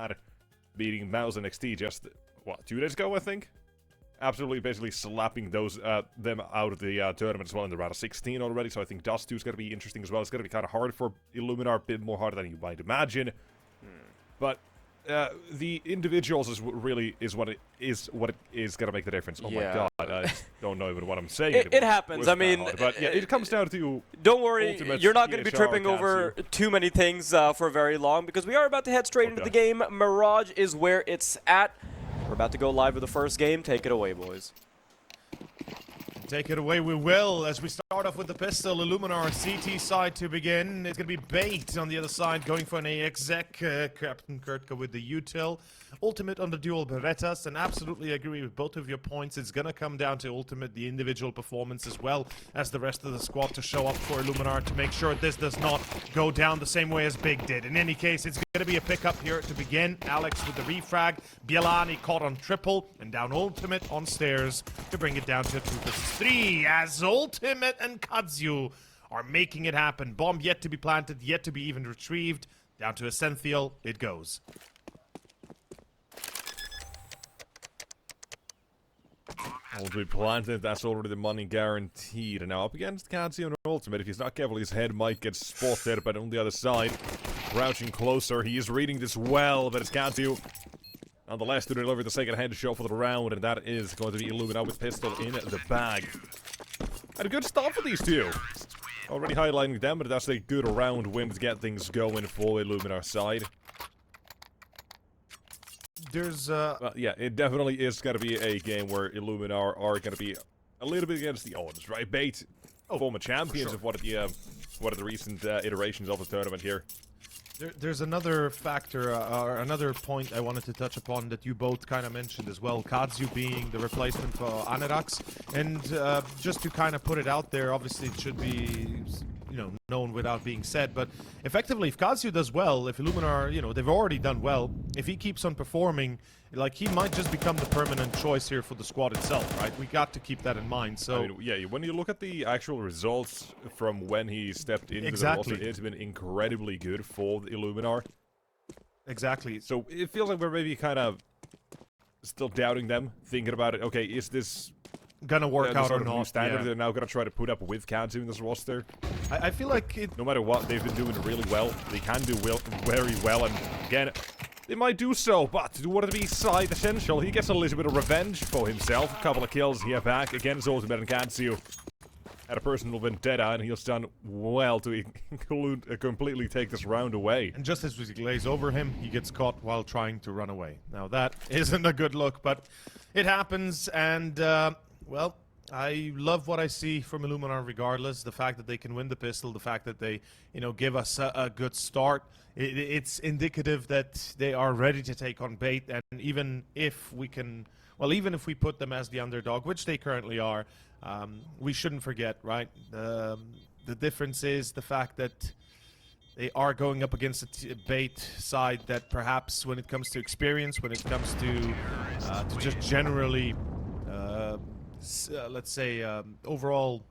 had, beating Mouse NXT just, what, 2 days ago, I think? Absolutely, basically slapping those them out of the tournament as well in the round of 16 already, so I think Dust 2 is going to be interesting as well. It's going to be kind of hard for Illuminar, a bit more hard than you might imagine. But the individuals is what it is going to make the difference. Oh my god, I don't know even what I'm saying. It happens. I mean, but yeah, it comes down to don't worry, you're not going to be PHR, tripping over too many things for very long, because we are about to head straight into the game. Mirage is where it's at. We're about to go live with the first game. Take it away, boys. Take it away, we will, as we start off with the pistol. Illuminar CT side to begin. It's going to be Bait on the other side, going for an exec. Captain Kurtka with the util. Ultimate on the dual Berettas, and absolutely agree with both of your points. It's going to come down to Ultimate, the individual performance, as well as the rest of the squad to show up for Illuminar to make sure this does not go down the same way as Big did. In any case, it's going to be a pickup here to begin. Alex with the refrag. Bielani caught on triple, and down Ultimate on stairs to bring it down to 2-3, as Ultimate and Kazu are making it happen. Bomb yet to be planted, yet to be even retrieved. Down to Essential, it goes. Already planted, that's already the money guaranteed. And now up against Kazu and Ultimate, if he's not careful, his head might get spotted, but on the other side, crouching closer, he is reading this well, but it's Kazu nonetheless to deliver the second headshot for the round, and that is going to be Illuminar with pistol in the bag. And a good start for these two. Already highlighting them, but that's a good round win to get things going for Illuminar side. There's yeah, it definitely is going to be a game where Illuminar are going to be a little bit against the odds, right? Bait, former champions of one of the recent iterations of the tournament here. There's another factor, or another point I wanted to touch upon that you both kind of mentioned as well. Kazu being the replacement for Anirax, and just to kind of put it out there, obviously it should be, you know, known without being said, but effectively, if Kazu does well, if Illuminar, you know, they've already done well, if he keeps on performing, like, he might just become the permanent choice here for the squad itself, right? We got to keep that in mind, so... I mean, yeah, when you look at the actual results from when he stepped into the roster, it's been incredibly good for the Illuminar. Exactly. So it feels like we're maybe kind of still doubting them, thinking about it, okay, is this... gonna work out or not? Standard they're now gonna try to put up with Kazu in this roster. I feel like it... No matter what, they've been doing really well. They can do very well, and again... They might do so, but to what to be side essential, he gets a little bit of revenge for himself. A couple of kills here back against Ultimate and Kazu. Had a personal vendetta, and he's done well to completely take this round away. And just as we glaze over him, he gets caught while trying to run away. Now that isn't a good look, but it happens, and, well... I love what I see from Illuminar regardless. The fact that they can win the pistol, the fact that they, you know, give us a good start. It's indicative that they are ready to take on Bait, and even if we can, well, even if we put them as the underdog, which they currently are, we shouldn't forget, right? The difference is the fact that they are going up against a Bait side that perhaps when it comes to experience, when it comes to just generally... let's say, overall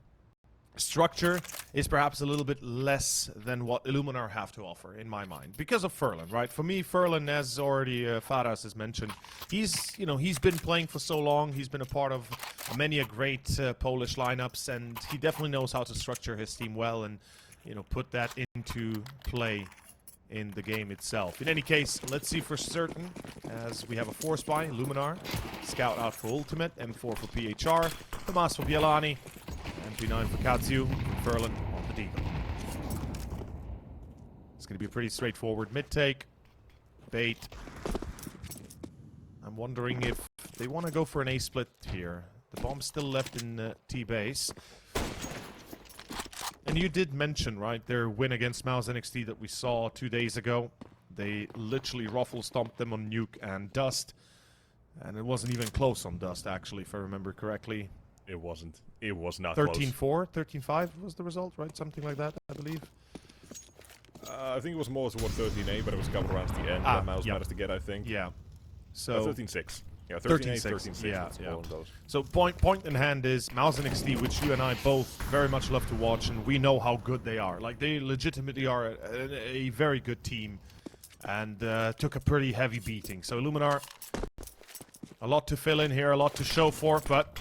structure is perhaps a little bit less than what Illuminar have to offer, in my mind, because of Furlan, right? For me, Furlan, as already Faras has mentioned, he's, you know, he's been playing for so long, he's been a part of many a great Polish lineups, and he definitely knows how to structure his team well and, you know, put that into play in the game itself. In any case, let's see for certain, as we have a 4 spy, Illuminar, Scout out for Ultimate, M4 for PHR, Tomas for Bielani, MP9 for Kazu, and Furlan on the Deagle. It's going to be a pretty straightforward mid-take. Bait. I'm wondering if they want to go for an A-split here. The bomb's still left in T-base. And you did mention, right, their win against Mouse NXT that we saw 2 days ago. They literally ruffle-stomped them on Nuke and Dust. And it wasn't even close on Dust, actually, if I remember correctly. It wasn't. It was not 13-4, 13-5 was the result, right? Something like that, I believe. I think it was more towards 13-8, but it was a couple rounds at the end that Mouse managed to get, I think. Yeah. So 13-6. Yeah, 13-8, 13-6. Yeah. So point in hand is Mouse NXT, which you and I both very much love to watch, and we know how good they are. Like, they legitimately are a very good team. and took a pretty heavy beating. So Illuminar, a lot to fill in here, a lot to show for, but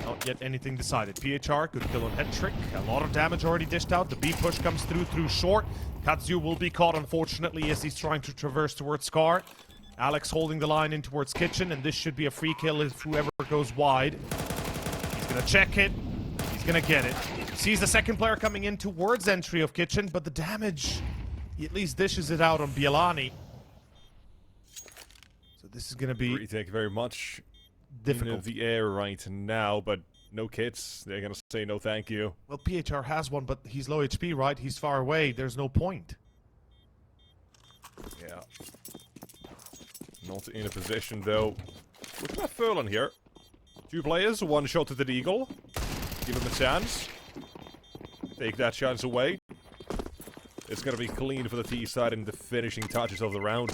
not yet anything decided. PHR, good kill on head trick. A lot of damage already dished out. The B push comes through short. Katsu will be caught, unfortunately, as he's trying to traverse towards Scar. Alex holding the line in towards Kitchen, and this should be a free kill if whoever goes wide. He's gonna check it. He's gonna get it. Sees the second player coming in towards entry of Kitchen, but the damage, he at least dishes it out on Bielani. So this is gonna be Thank you very much. difficult. In the air right now, but no kits. They're gonna say no thank you. Well, PHR has one, but he's low HP, right? He's far away. There's no point. Yeah. Not in a position, though. Look at that Furlan here. 2 players, 1 shot at the Eagle. Give him a chance. Take that chance away. It's gonna be clean for the T side in the finishing touches of the round.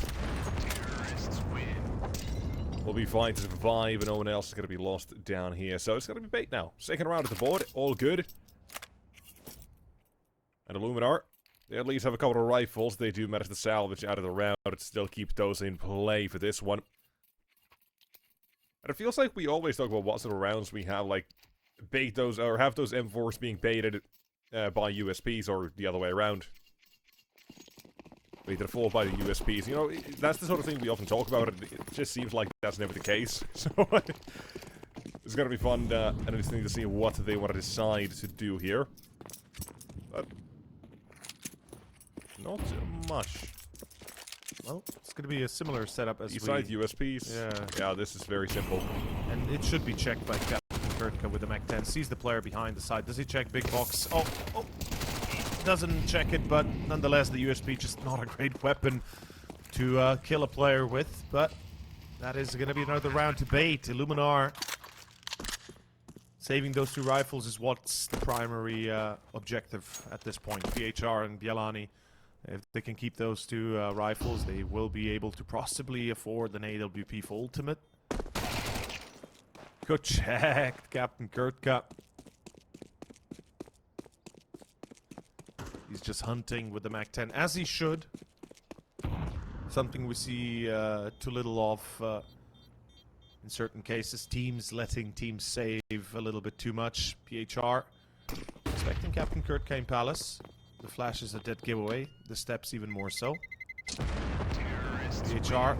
We'll be fine to survive, and no one else is gonna be lost down here. So it's gonna be bait now. Second round at the board, all good. And Illuminar, they at least have a couple of rifles. They do manage to salvage out of the round, but still keep those in play for this one. And it feels like we always talk about what sort of rounds we have, like, bait those, or have those M4s being baited by USPs, or the other way around. Baited full by the USPs. You know, that's the sort of thing we often talk about. It just seems like that's never the case. So, it's gonna be fun and interesting to see what they want to decide to do here. But not much. Well, it's going to be a similar setup as Eastside USPs. Yeah, this is very simple. And it should be checked by Captain Kurtka with the Mac 10. Sees the player behind the side. Does he check big box? Oh. Doesn't check it, but nonetheless, the USP just not a great weapon to kill a player with. But that is going to be another round to bait. Illuminar saving those 2 rifles is what's the primary objective at this point. PHR and Bielani, if they can keep those 2 rifles, they will be able to possibly afford an AWP for ultimate. Good check, Captain Kurtka. He's just hunting with the Mac 10, as he should. Something we see too little of in certain cases. Teams letting teams save a little bit too much. PHR expecting Captain Kurtka in Palace. The flash is a dead giveaway. The steps even more so. PHR.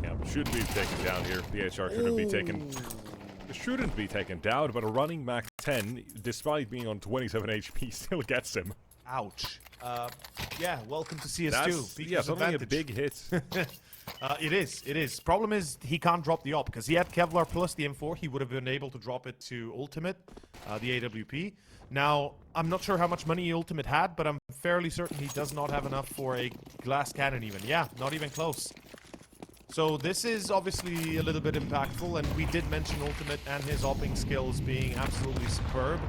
Yeah, shouldn't be taken down here. PHR shouldn't be taken. Shouldn't be taken down, but a running Mac 10, despite being on 27 HP, still gets him. Ouch. Yeah, welcome to CS2. Yeah, something a big hit. It is. Problem is, he can't drop the op, because he had Kevlar plus the M4. He would have been able to drop it to Ultimate, the AWP. Now, I'm not sure how much money Ultimate had, but I'm fairly certain he does not have enough for a glass cannon even. Yeah, not even close. So this is obviously a little bit impactful, and we did mention Ultimate and his opping skills being absolutely superb.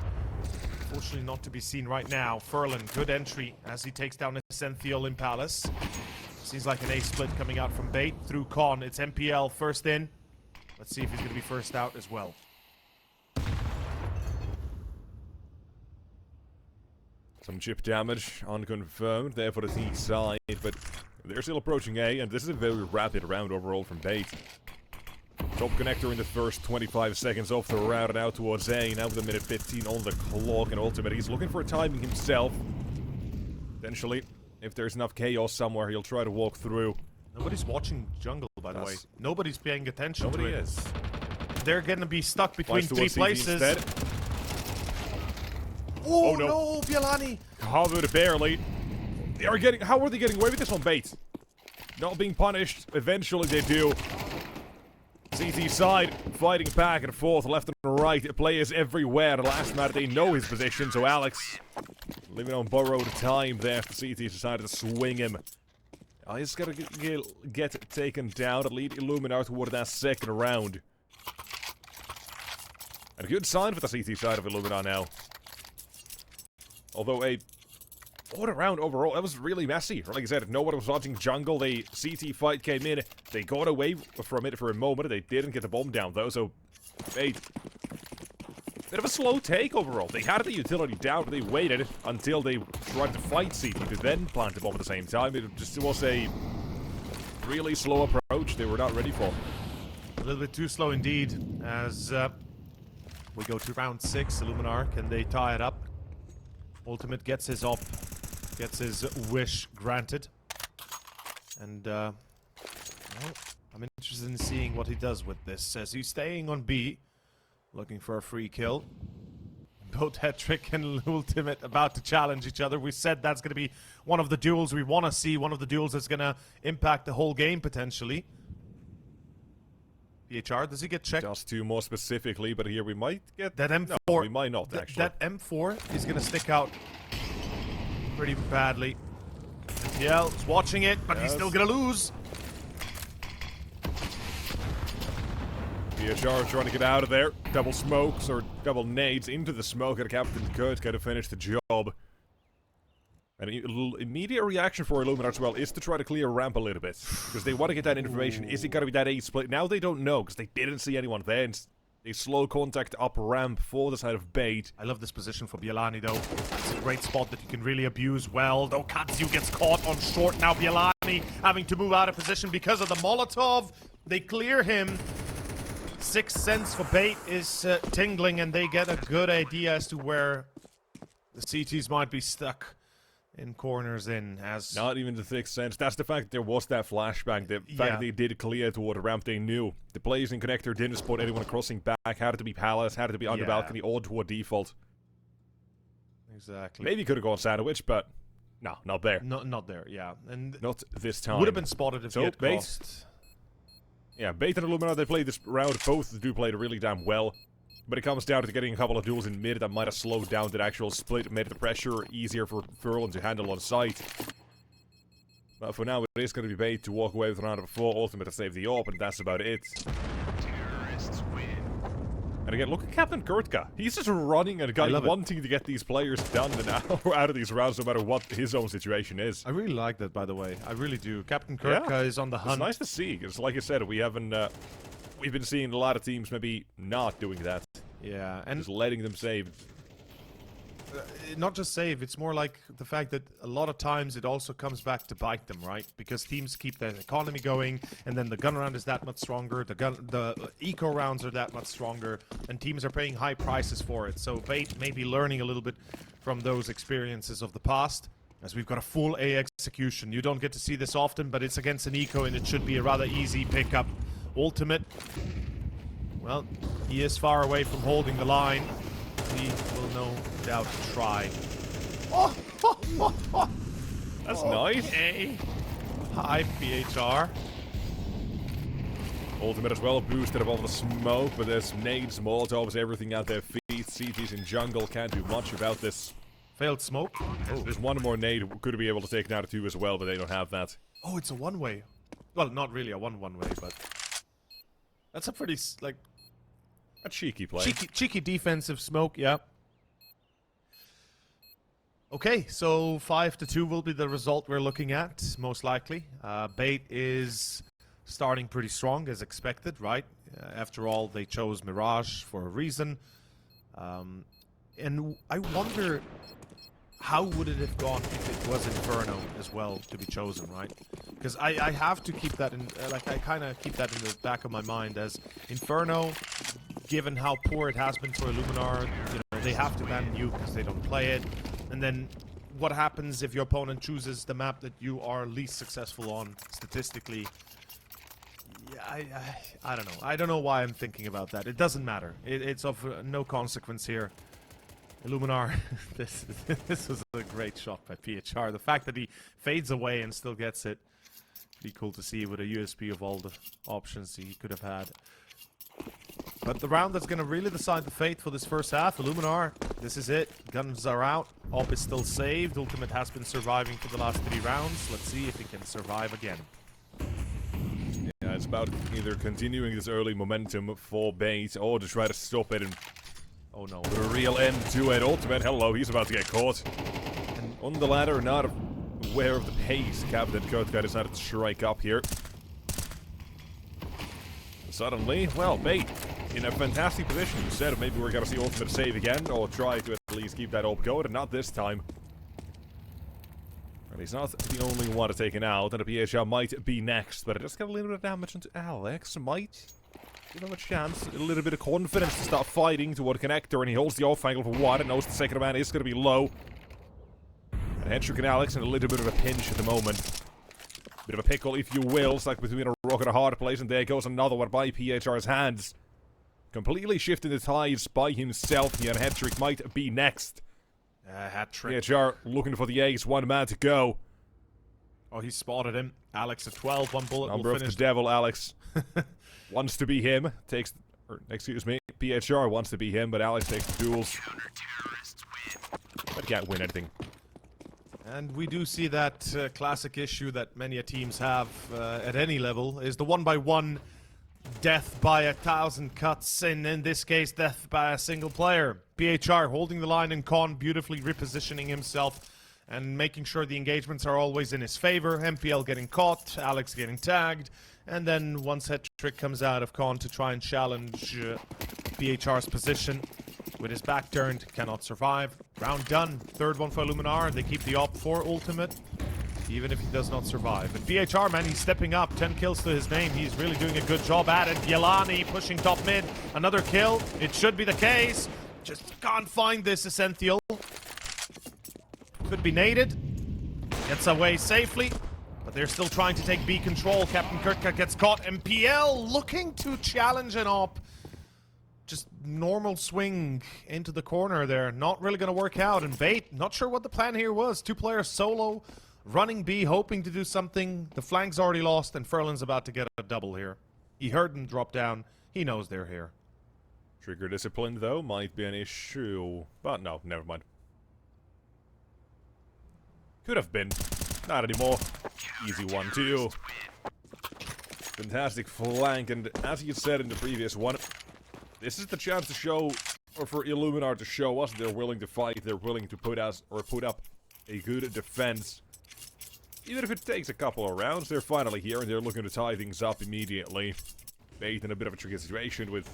Unfortunately not to be seen right now. Furlan, good entry as he takes down Essential in Palace. Seems like an A split coming out from Bait through Con. It's MPL first in. Let's see if he's going to be first out as well. Some chip damage unconfirmed there for the T side, but they're still approaching A, and this is a very rapid round overall from Bait. Top connector in the first 25 seconds of the round and out towards A. Now with a minute 15 on the clock, and Ultimate, he's looking for a timing himself. Potentially, if there's enough chaos somewhere, he'll try to walk through. Nobody's watching jungle, by the way. Nobody's paying attention to it. Nobody is. They're gonna be stuck between Flies 3 towards CT places. instead. Oh, no. no, Bielani! Covered barely. They are getting. How are they getting away with this on Bait? Not being punished. Eventually they do. CT side fighting back and forth, left and right. Players everywhere. The last matter, they know his position. So Alex, living on borrowed time there. CT decided to swing him. He's gonna get taken down to lead Illuminar toward that second round. And a good sign for the CT side of Illuminar now. Although a odd round overall, that was really messy. Like I said, no one was watching jungle. The CT fight came in. They got away from it for a moment. They didn't get the bomb down though, so they Bit of a slow take overall. They had the utility down, but they waited until they tried to fight CT to then plant the bomb at the same time. It just was a really slow approach they were not ready for. A little bit too slow indeed, as we go to round 6. Illuminar, can they tie it up? Ultimate gets his op, gets his wish granted. And, well, I'm interested in seeing what he does with this, as he's staying on B, looking for a free kill. Both Hetrick and Ultimate about to challenge each other. We said that's going to be one of the duels we want to see, one of the duels that's going to impact the whole game, potentially. PHR, does he get checked? Just 2 more specifically, but here we might get... That M4... No, we might not, actually. That M4 is going to stick out pretty badly. NTL is watching it, but he's still going to lose. PHR trying to get out of there. Double smokes or double nades into the smoke, and Captain Kurtka to finish the job. And an immediate reaction for Illuminar as well is to try to clear ramp a little bit. Because they want to get that information. Is it going to be that A split? Now they don't know, because they didn't see anyone there. And they slow contact up ramp for the side of bait. I love this position for Bielani, though. It's a great spot that you can really abuse well. Though Katsu gets caught on short now. Bielani having to move out of position because of the Molotov. They clear him. Sixth sense for bait is tingling, and they get a good idea as to where the CTs might be stuck in corners in. As not even the sixth sense. That's the fact that there was that flashbang. The fact that they did clear toward the ramp. They knew the blazing connector didn't spot anyone crossing back. Had it to be palace. Had it to be under balcony or toward default. Exactly. Maybe could have gone sandwich, but no, not there. Not there. Yeah, and not this time. Would have been spotted if he had crossed. Yeah, Bait and Illuminar, they played this round. Both do play it really damn well. But it comes down to getting a couple of duels in mid that might have slowed down the actual split, made the pressure easier for Furlan to handle on site. But for now, it is going to be Bait to walk away with round number 4, Ultimate to save the AWP, and that's about it. Terrorists win. And again, look at Captain Kurtka. He's just running and wanting to get these players done and out of these rounds, no matter what his own situation is. I really like that, by the way. I really do. Captain Kurtka is on the hunt. It's nice to see, because like I said, we haven't... we've been seeing a lot of teams maybe not doing that. Yeah, and just letting them save. Not just save, it's more like the fact that a lot of times it also comes back to bite them, right? Because teams keep their economy going, and then the gun round is that much stronger, the eco rounds are that much stronger, and teams are paying high prices for it. So Bait may be learning a little bit from those experiences of the past, as we've got a full A execution. You don't get to see this often, but it's against an eco, and it should be a rather easy pickup. Ultimate, well, he is far away from holding the line. He will no doubt try. Oh, that's nice. Okay. Hi, PHR. Ultimate as well, boosted above the smoke, but there's nades, molotovs, everything at their feet. CTs in jungle can't do much about this. Failed smoke. Oh. There's one more nade, could be able to take down a 2 as well, but they don't have that. Oh, it's a one-way. Well, not really a one-way, but that's a pretty, like... A cheeky play. Cheeky defensive smoke, yeah. Okay, so 5-2 will be the result we're looking at, most likely. Bait is starting pretty strong, as expected, right? After all, they chose Mirage for a reason. And I wonder, how would it have gone if it was Inferno as well to be chosen, right? Because I have to keep that in, like, I kind of keep that in the back of my mind, as Inferno... Given how poor it has been for Illuminar, you know, they have to ban Nuke because they don't play it. And then what happens if your opponent chooses the map that you are least successful on statistically? Yeah, I don't know. I don't know why I'm thinking about that. It doesn't matter. It's of no consequence here. Illuminar, this was a great shot by PHR. The fact that he fades away and still gets it, be cool to see with a USP of all the options he could have had. But the round that's going to really decide the fate for this first half, Illuminar, this is it. Guns are out. AWP is still saved. Ultimate has been surviving for the last 3 rounds. Let's see if he can survive again. Yeah, it's about either continuing this early momentum for Bait or to try to stop it and... Oh no, the real end to it. Ultimate, hello, he's about to get caught. And on the ladder, not aware of the pace. Captain Kurtka decided to strike up here. Suddenly, well, Bait in a fantastic position. You said maybe we're gonna see ultimate save again, or try to at least keep that up going, and not this time. And he's not the only one to take it out, and the PHL might be next, but it just got a little bit of damage into Alex. Might give him a chance, a little bit of confidence to start fighting toward connector, and he holds the off angle for one, and knows the second man is gonna be low. And Hendrik and Alex in a little bit of a pinch at the moment. Bit of a pickle, if you will, stuck between a rock and a hard place, and there goes another one by PHR's hands. Completely shifting the tides by himself here, and Hendrik might be next. Hat trick. PHR looking for the ace, one man to go. Oh, he spotted him. Alex at 12, one bullet Number will of finish. the devil, Alex. Wants to be him, takes... Or, excuse me, PHR wants to be him, but Alex takes the duels. But can't win anything. And we do see that classic issue that many teams have at any level, is the 1-by-1 death by 1,000 cuts, and in this case, death by a single player. PHR holding the line in con, beautifully repositioning himself and making sure the engagements are always in his favor. MPL getting caught, Alex getting tagged, and then once Hetrick comes out of con to try and challenge PHR's position. With his back turned, cannot survive. Round done. Third one for Illuminar. They keep the op for ultimate, even if he does not survive. And PHR, man, he's stepping up. 10 kills to his name. He's really doing a good job at it. Yelani pushing top mid. Another kill. It should be the case. Just can't find this Essential. Could be naded. Gets away safely. But they're still trying to take B control. Captain Kurtka gets caught. MPL looking to challenge an op. Just normal swing into the corner there. Not really going to work out. And Bait, not sure what the plan here was. Two players solo, running B, hoping to do something. The flank's already lost, and Furlan's about to get a double here. He heard them drop down. He knows they're here. Trigger discipline, though, might be an issue. But no, never mind. Could have been. Not anymore. Easy 1-2. Fantastic flank, and as you said in the previous one, this is the chance to show, or for Illuminar to show us they're willing to fight, they're willing to put up a good defense. Even if it takes a couple of rounds, they're finally here and they're looking to tie things up immediately. Bait in a bit of a tricky situation with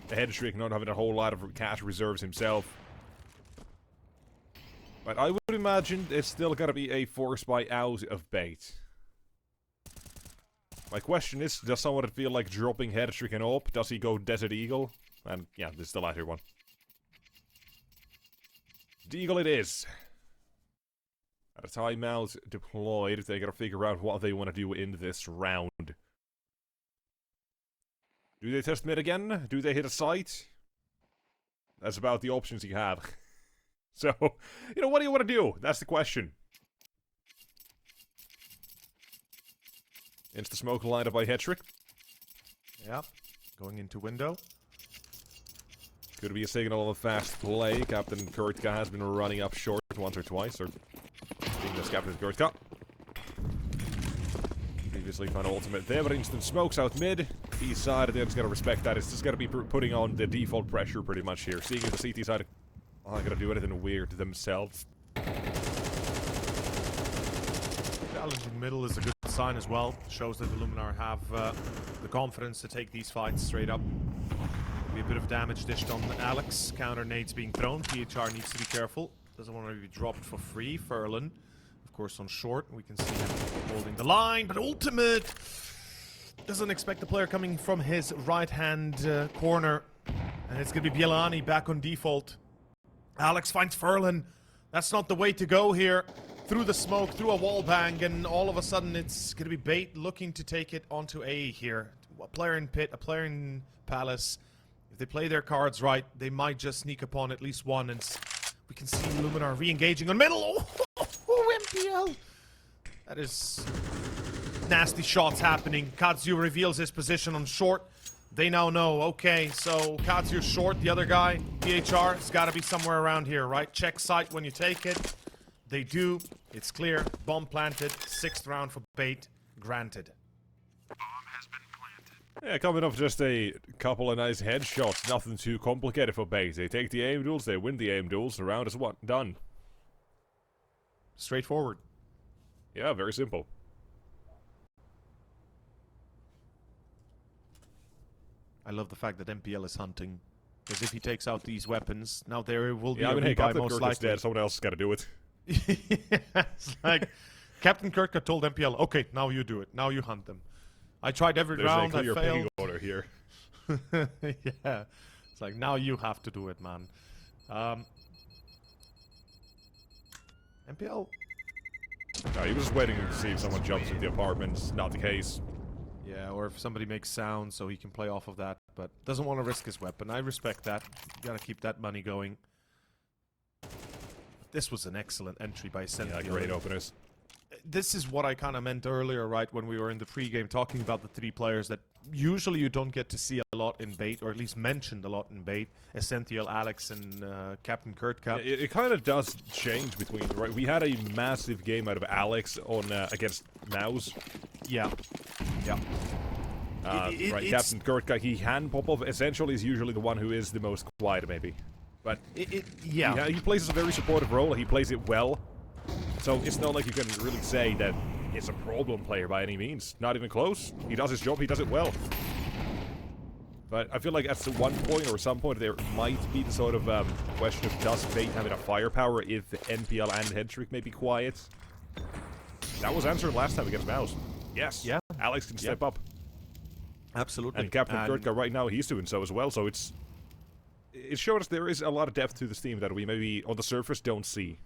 Headstrick not having a whole lot of cash reserves himself. But I would imagine it's still gotta be a force buy out of Bait. My question is, does someone feel like dropping Headstrick and AWP? Does he go Desert Eagle? And yeah, this is the latter one. Deagle it is. At a timeout deployed, they gotta figure out what they want to do in this round. Do they test mid again? Do they hit a site? That's about the options you have. So, you know, what do you want to do? That's the question. Insta smoke lined up by Hetrick. Yep. Going into window. Could be a signal of a fast play. Captain Kurtka has been running up short once or twice, or being this Captain Kurtka. Previously found ultimate there, but instant smokes out mid. B side, they're just gonna respect that. It's just gonna be putting on the default pressure pretty much here. Seeing as the CT side aren't gonna do anything weird to themselves. Challenging middle is a good sign as well. Shows that the Illuminar have the confidence to take these fights straight up. Be a bit of damage dished on Alex. Counter nades being thrown. PHR needs to be careful. Doesn't want to be dropped for free. Furlan, of course, on short. We can see him holding the line, but ultimate doesn't expect the player coming from his right-hand corner. And it's going to be Bielani back on default. Alex finds Furlan. That's not the way to go here. Through the smoke, through a wall bang, and all of a sudden it's going to be Bait looking to take it onto A here. A player in pit, a player in palace. If they play their cards right, they might just sneak upon at least one, and we can see Illuminar re-engaging on middle. Oh, MPL! That is nasty shots happening. Katsu reveals his position on short. They now know, okay, so Katsu's short, the other guy, PHR, it's got to be somewhere around here, right? Check site when you take it. They do. It's clear. Bomb planted. 6th round for Bait. Granted. Bomb has been planted. Yeah, coming up just a couple of nice headshots. Nothing too complicated for Bait. They take the aim duels, they win the aim duels. The round is what? Done. Straightforward. Yeah, very simple. I love the fact that MPL is hunting. Because if he takes out these weapons, now there will be Yeah, I a mean, hey, rebuy Captain most Kirk is likely. dead. Someone else has got to do it. It's like Captain Kirk had told MPL, okay, now you do it. Now you hunt them. I tried every There's round, a I clear failed. ping order here. Yeah. It's like, now you have to do it, man. MPL. No, he was just waiting to see if someone jumps in the apartments. Not the case. Yeah, or if somebody makes sound so he can play off of that, but doesn't want to risk his weapon. I respect that. You gotta keep that money going. This was an excellent entry by Sentinel. Yeah, great openers. This is what I kind of meant earlier, right, when we were in the pregame talking about the three players that usually you don't get to see a lot in bait, or at least mentioned a lot in bait. Essential, Alex, and Captain Kurtka. It kind of does change between, right? We had a massive game out of Alex on against Mouse. Yeah. Yeah. Right, Captain Kurtka, he can pop off. Essential is usually the one who is the most quiet, maybe. But yeah. he plays a very supportive role. He plays it well. So it's not like you can really say that it's a problem player by any means. Not even close. He does his job. He does it well. But I feel like at one point or some point there might be the sort of question of does Fate have enough firepower if NPL and Hendrik may be quiet? That was answered last time against Mouse. Yes. Yeah. Alex can step up. Absolutely. And Captain Kurtka right now, he's doing so as well. So it shows us there is a lot of depth to this team that we maybe on the surface don't see.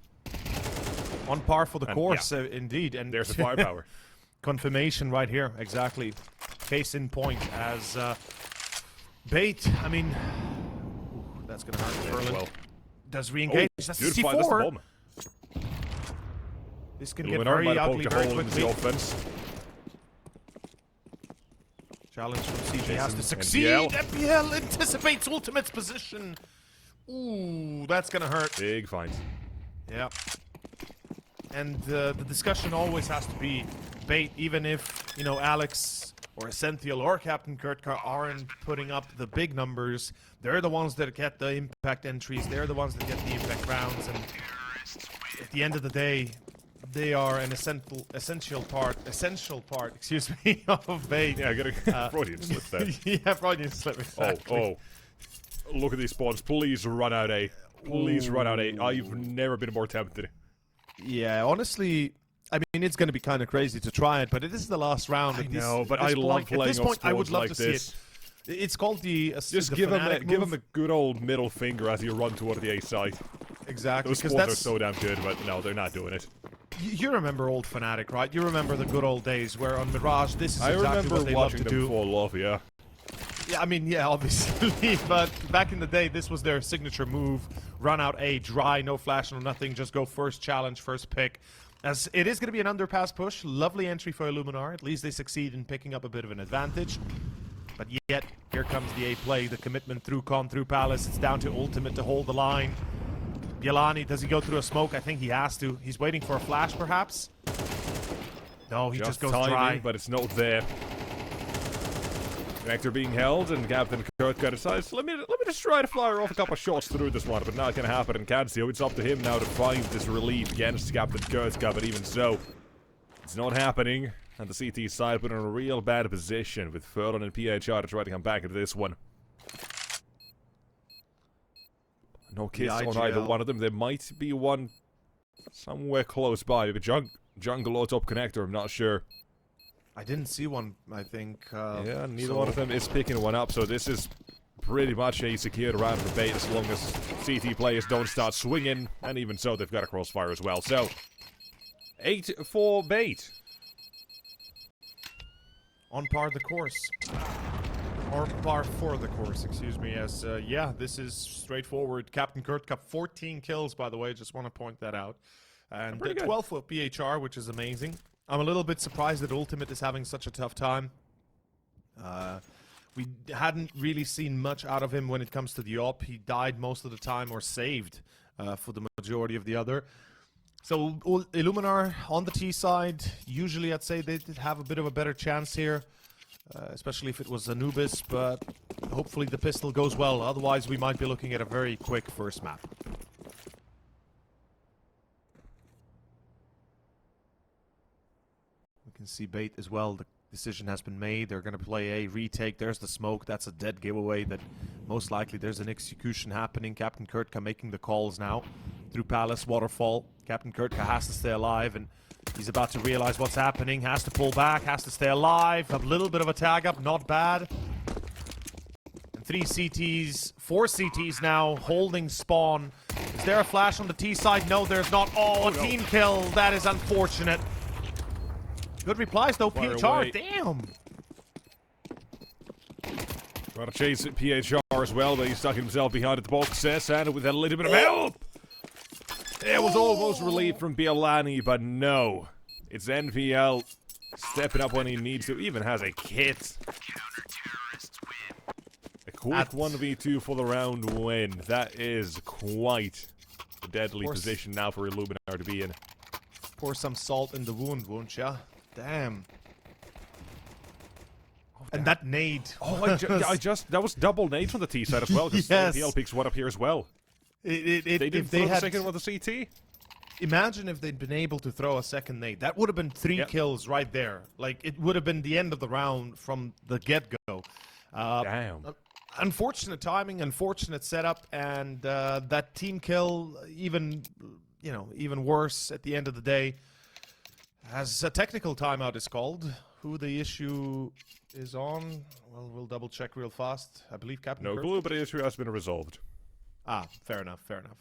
On par for the And, course, yeah. indeed. And There's the firepower. Confirmation right here, exactly. Case in point as bait. I mean, ooh, that's gonna hurt. Berlin does re-engage. That's Good the fight, that's the C4. bomb. This can get Illuminar very might have ugly poked a very hole into quickly. the offense. Challenge from CG has to Jason, succeed. NPL. NPL anticipates Ultimate's position. Ooh, that's gonna hurt. Big find. Yeah. And the discussion always has to be bait, even if, you know, Alex or Essential or Captain Kurtka aren't putting up the big numbers. They're the ones that get the impact entries. They're the ones that get the impact rounds. And at the end of the day, they are an essential part, excuse me, of bait. Yeah, I got a Freudian slip there. Yeah, Freudian slip, exactly. Oh. Look at these spawns. Please run out A. Please run out A. I've never been more tempted. Yeah, honestly, I mean, it's going to be kind of crazy to try it, but it is the last round. I know, but I love playing at this on point, I would spawns love like to see this. it. It's called the Just the give him Fnatic a good old middle finger as you run toward the A side. exactly, Those because spawns are that's so damn good, but no, they're not doing it. you remember old Fnatic, right? You remember the good old days where on Mirage, this is I exactly remember what they love watching to them do. fall off, yeah. Yeah, I mean, yeah, obviously, but back in the day, this was their signature move. Run out A, dry, no flash, no nothing, just go first challenge, first pick. As it is going to be an underpass push, lovely entry for Illuminar. At least they succeed in picking up a bit of an advantage. But yet, here comes the A play, the commitment through Con, through Palace. It's down to Ultimate to hold the line. Yelani, does he go through a smoke? I think he has to. He's waiting for a flash, perhaps? No, he just goes timing, dry. but it's not there. Connector being held, and Captain Kurtka decides, let me just try to fire off a couple of shots through this one, but not gonna happen. And Cansio, it's up to him now to find this relief against Captain Kurtka, but even so, it's not happening. And the CT side put in a real bad position with Furlon and PHR to try to come back into this one. No kills on IGL. either one of them. There might be one somewhere close by, maybe jungle or top connector, I'm not sure. I didn't see one, I think. Yeah, neither one of them is picking one up, so this is pretty much a secured round for bait as long as CT players don't start swinging, and even so, they've got a crossfire as well. So, 8 for bait. On par the course. Or par for the course, excuse me, as, yeah, this is straightforward. Captain Kurtka, 14 kills, by the way, just want to point that out. And Pretty good. 12 for PHR, which is amazing. I'm a little bit surprised that Ultimate is having such a tough time. We hadn't really seen much out of him when it comes to the op. He died most of the time, or saved for the majority of the other. So Illuminar on the T side, usually I'd say they'd have a bit of a better chance here. Especially if it was Anubis, but hopefully the pistol goes well. Otherwise, we might be looking at a very quick first map. We can see bait as well. The decision has been made. They're going to play A, retake. There's the smoke. That's a dead giveaway that most likely there's an execution happening. Captain Kurtka making the calls now through Palace, Waterfall. Captain Kurtka has to stay alive, and he's about to realize what's happening. Has to pull back, has to stay alive. A little bit of a tag up, not bad. And 3 CTs, 4 CTs now holding spawn. Is there a flash on the T side? No, there's not. Oh, a team kill. That is unfortunate. Good replies though, Fire PHR. away. Damn. Trying to chase it, PHR as well, but he's stuck himself behind the box. And with a little bit of help. It was almost relief from Bialani, but no. It's NPL stepping up when he needs to. Even has a kit. A quick 1v2 for the round win. That is quite a deadly position now for Illuminar to be in. Pour some salt in the wound, won't ya? Damn. And that nade. Oh, that was double nades on the T side as well, because Yes. NPL picks one up here as well. They didn't if throw they the had, second one with the CT? imagine if they'd been able to throw a second nade. That would have been 3 Yep. kills right there. Like, it would have been the end of the round from the get-go. Damn. Unfortunate timing, unfortunate setup, and that team kill, even worse at the end of the day. As a technical timeout is called, who the issue is on, well, we'll double check real fast. I believe Captain No Kurt. clue, but the issue has been resolved. Ah, fair enough, fair enough.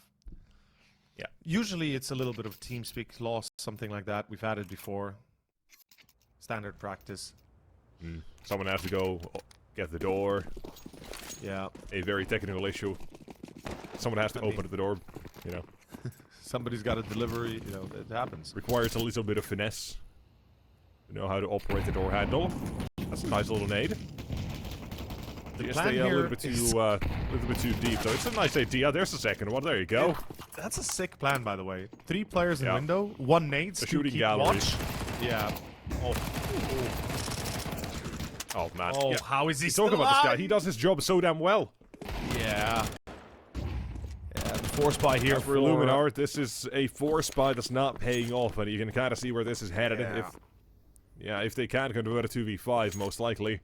Yeah. Usually it's a little bit of TeamSpeak loss, something like that. We've had it before. Standard practice. Someone has to go get the door. Yeah. A very technical issue. Someone has to open the door, you know. Somebody's got a delivery, it happens. Requires a little bit of finesse. To know how to operate the door handle. That's a nice little nade. Just plan a little here bit is- too deep, though. It's a nice idea. There's the second one. There you go. That's a sick plan, by the way. 3 players in Yeah. window, 1 nades, A 2 shooting keep gallery. watch. Yeah. Oh, man. Oh, Yeah. how is he Talk still about this guy. alive? He does his job so damn well. Yeah. Yeah, the force by here For Illuminar, this is a force buy that's not paying off, and you can kind of see where this is headed. If they can convert a 2v5, most likely.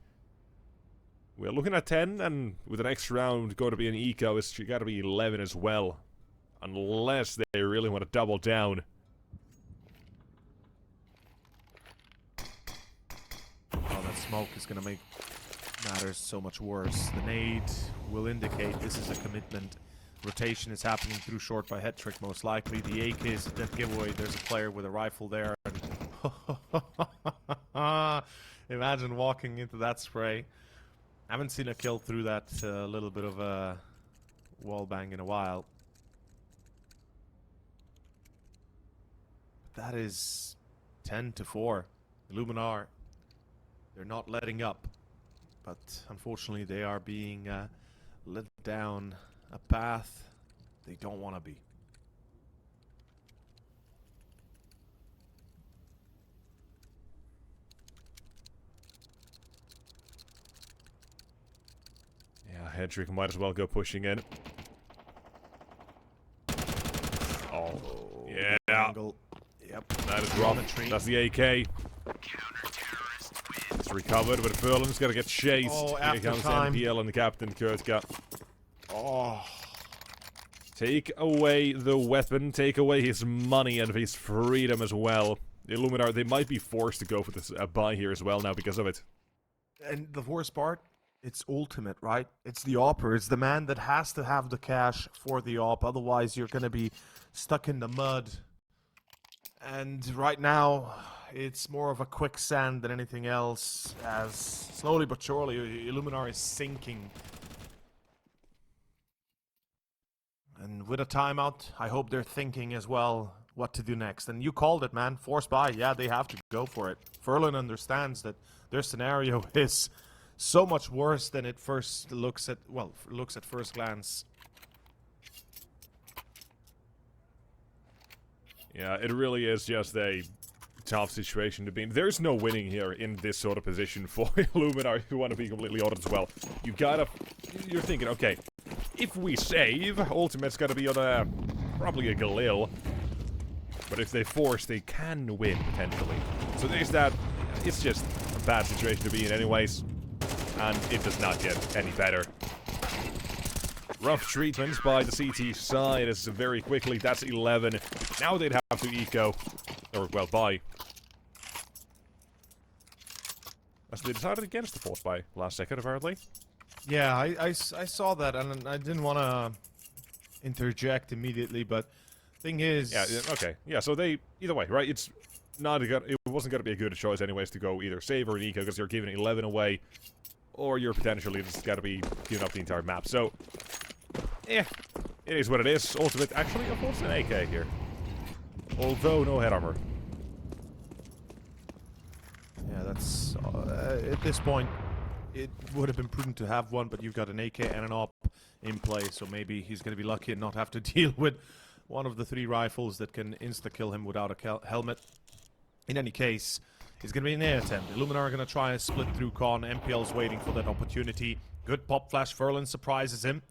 We're looking at 10, and with the next round going to be an eco, it's got to be 11 as well. Unless they really want to double down. Oh, that smoke is going to make matters so much worse. The nade will indicate this is a commitment. Rotation is happening through short by head trick, most likely. The AK is a dead giveaway. There's a player with a rifle there. Imagine walking into that spray. I haven't seen a kill through that little bit of a wall bang in a while. But that is 10-4. Illuminar, they're not letting up. But unfortunately, they are being led down a path they don't want to be. Yeah, Hedrick might as well go pushing in. Oh, yeah. Angle. Yep. That is rough. That's the AK. It's recovered, but Berlin's got to get chased. Oh, Here after comes time. NPL and the Captain Kurtka. Oh. Take away the weapon, take away his money and his freedom as well. The Illuminar, they might be forced to go for this buy here as well now because of it. And the worst part, it's ultimate, right? It's the opper. It's the man that has to have the cash for the op. Otherwise, you're going to be stuck in the mud. And right now, it's more of a quicksand than anything else. As slowly but surely, Illuminar is sinking. And with a timeout, I hope they're thinking as well what to do next. And you called it, man. Force buy. Yeah, they have to go for it. Furlan understands that their scenario is so much worse than it first looks at, well, looks at first glance. Yeah, it really is just a tough situation to be in. There's no winning here in this sort of position for Illuminar, who want to be completely honest as well. You're thinking, okay, if we save, Ultimate's got to be on probably a Galil. But if they force, they can win, potentially. So there's that. It's just bad situation to be in anyways. And it does not get any better. Rough treatment by the CT side as very quickly, that's 11. Now they'd have to eco, or well, buy. As they decided against the force buy last second, apparently. Yeah, I saw that, and I didn't want to interject immediately, but thing is... Yeah, okay. Yeah, so they... Either way, right? It's not a good... It wasn't going to be a good choice anyways to go either save or an eco, because you're giving 11 away, or you're potentially just got to be giving up the entire map. So, yeah, it is what it is. Ultimate, actually, of course, an AK here. Although, no head armor. Yeah, that's... at this point, it would have been prudent to have one, but you've got an AK and an AWP in play, so maybe he's going to be lucky and not have to deal with one of the 3 rifles that can insta-kill him without a helmet. In any case, it's going to be an air attempt. Illuminar are going to try and split through Con. MPL's waiting for that opportunity. Good pop flash. Furlan surprises him.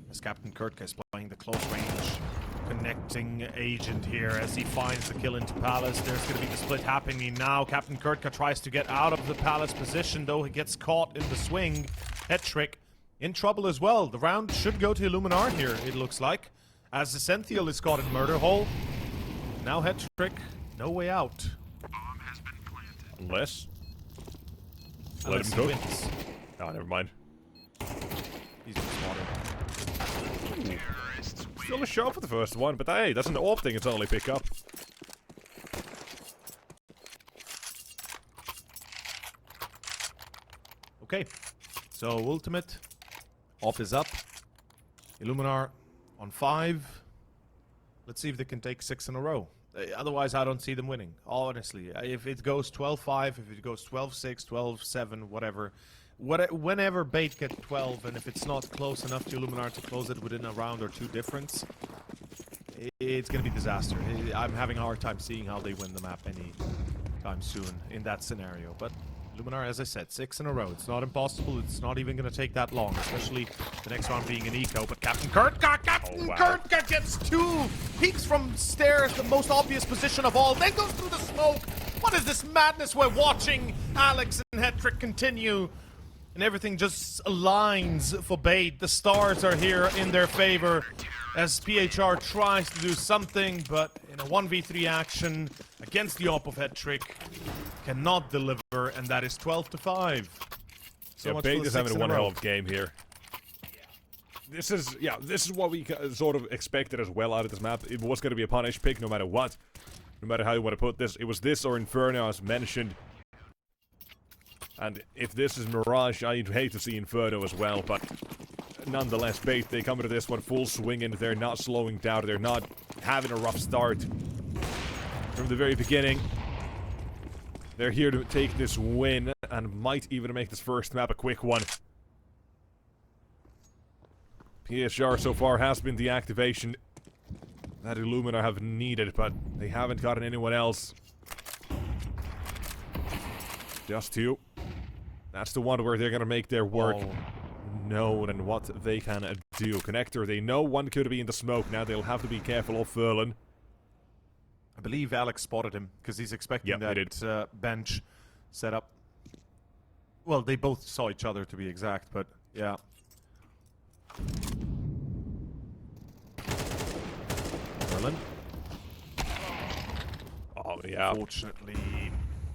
As Captain Kurtka is playing the close range connecting agent here as he finds the kill into Palace. There's going to be the split happening now. Captain Kurtka tries to get out of the Palace position, though he gets caught in the swing. Hetrick in trouble as well. The round should go to Illuminar here, it looks like, as the Senthiel is caught in murder hole. Now Hetrick, no way out. Bomb has been planted. Unless... Unless Let him he cook. wins. Oh, never mind. He's been slaughtered. Terrorists win. Still a shot for the first one, but hey, that's an AWP thing it's only pick up. Okay, so ultimate. Off is up. Illuminar on 5. Let's see if they can take 6 in a row. Otherwise, I don't see them winning. Honestly, if it goes 12-5, if it goes 12-6, 12-7, whatever. Whenever Bait get 12, and if it's not close enough to Illuminar to close it within a round or 2 difference, it's going to be disaster. I'm having a hard time seeing how they win the map anytime soon in that scenario. But Illuminar, as I said, 6 in a row. It's not impossible. It's not even going to take that long, especially the next round being an eco. But Captain Kurtka gets 2! Peeks from stairs, the most obvious position of all, then goes through the smoke. What is this madness we're watching? Alex and Hetrick continue, and everything just aligns for Bait. The stars are here in their favor as PHR tries to do something, but in a 1v3 action against the AWP of Hetrick, cannot deliver, and that is 12-5. So Yeah, much Bait for the is 6 having in one a hell row. of a game here. This is what we sort of expected as well out of this map. It was going to be a punish pick no matter what. No matter how you want to put this. It was this or Inferno as mentioned. And if this is Mirage, I'd hate to see Inferno as well, but nonetheless, Bait, they come into this one full swing and they're not slowing down. They're not having a rough start from the very beginning. They're here to take this win and might even make this first map a quick one. PHR so far has been the activation that Illuminar have needed, but they haven't gotten anyone else. Just 2. That's the one where they're gonna make their work known and what they can do. Connector, they know one could be in the smoke. Now they'll have to be careful of Furlan. I believe Alex spotted him because he's expecting that bench setup. Well, they both saw each other to be exact, but yeah. Furlan, Oh, yeah. fortunately,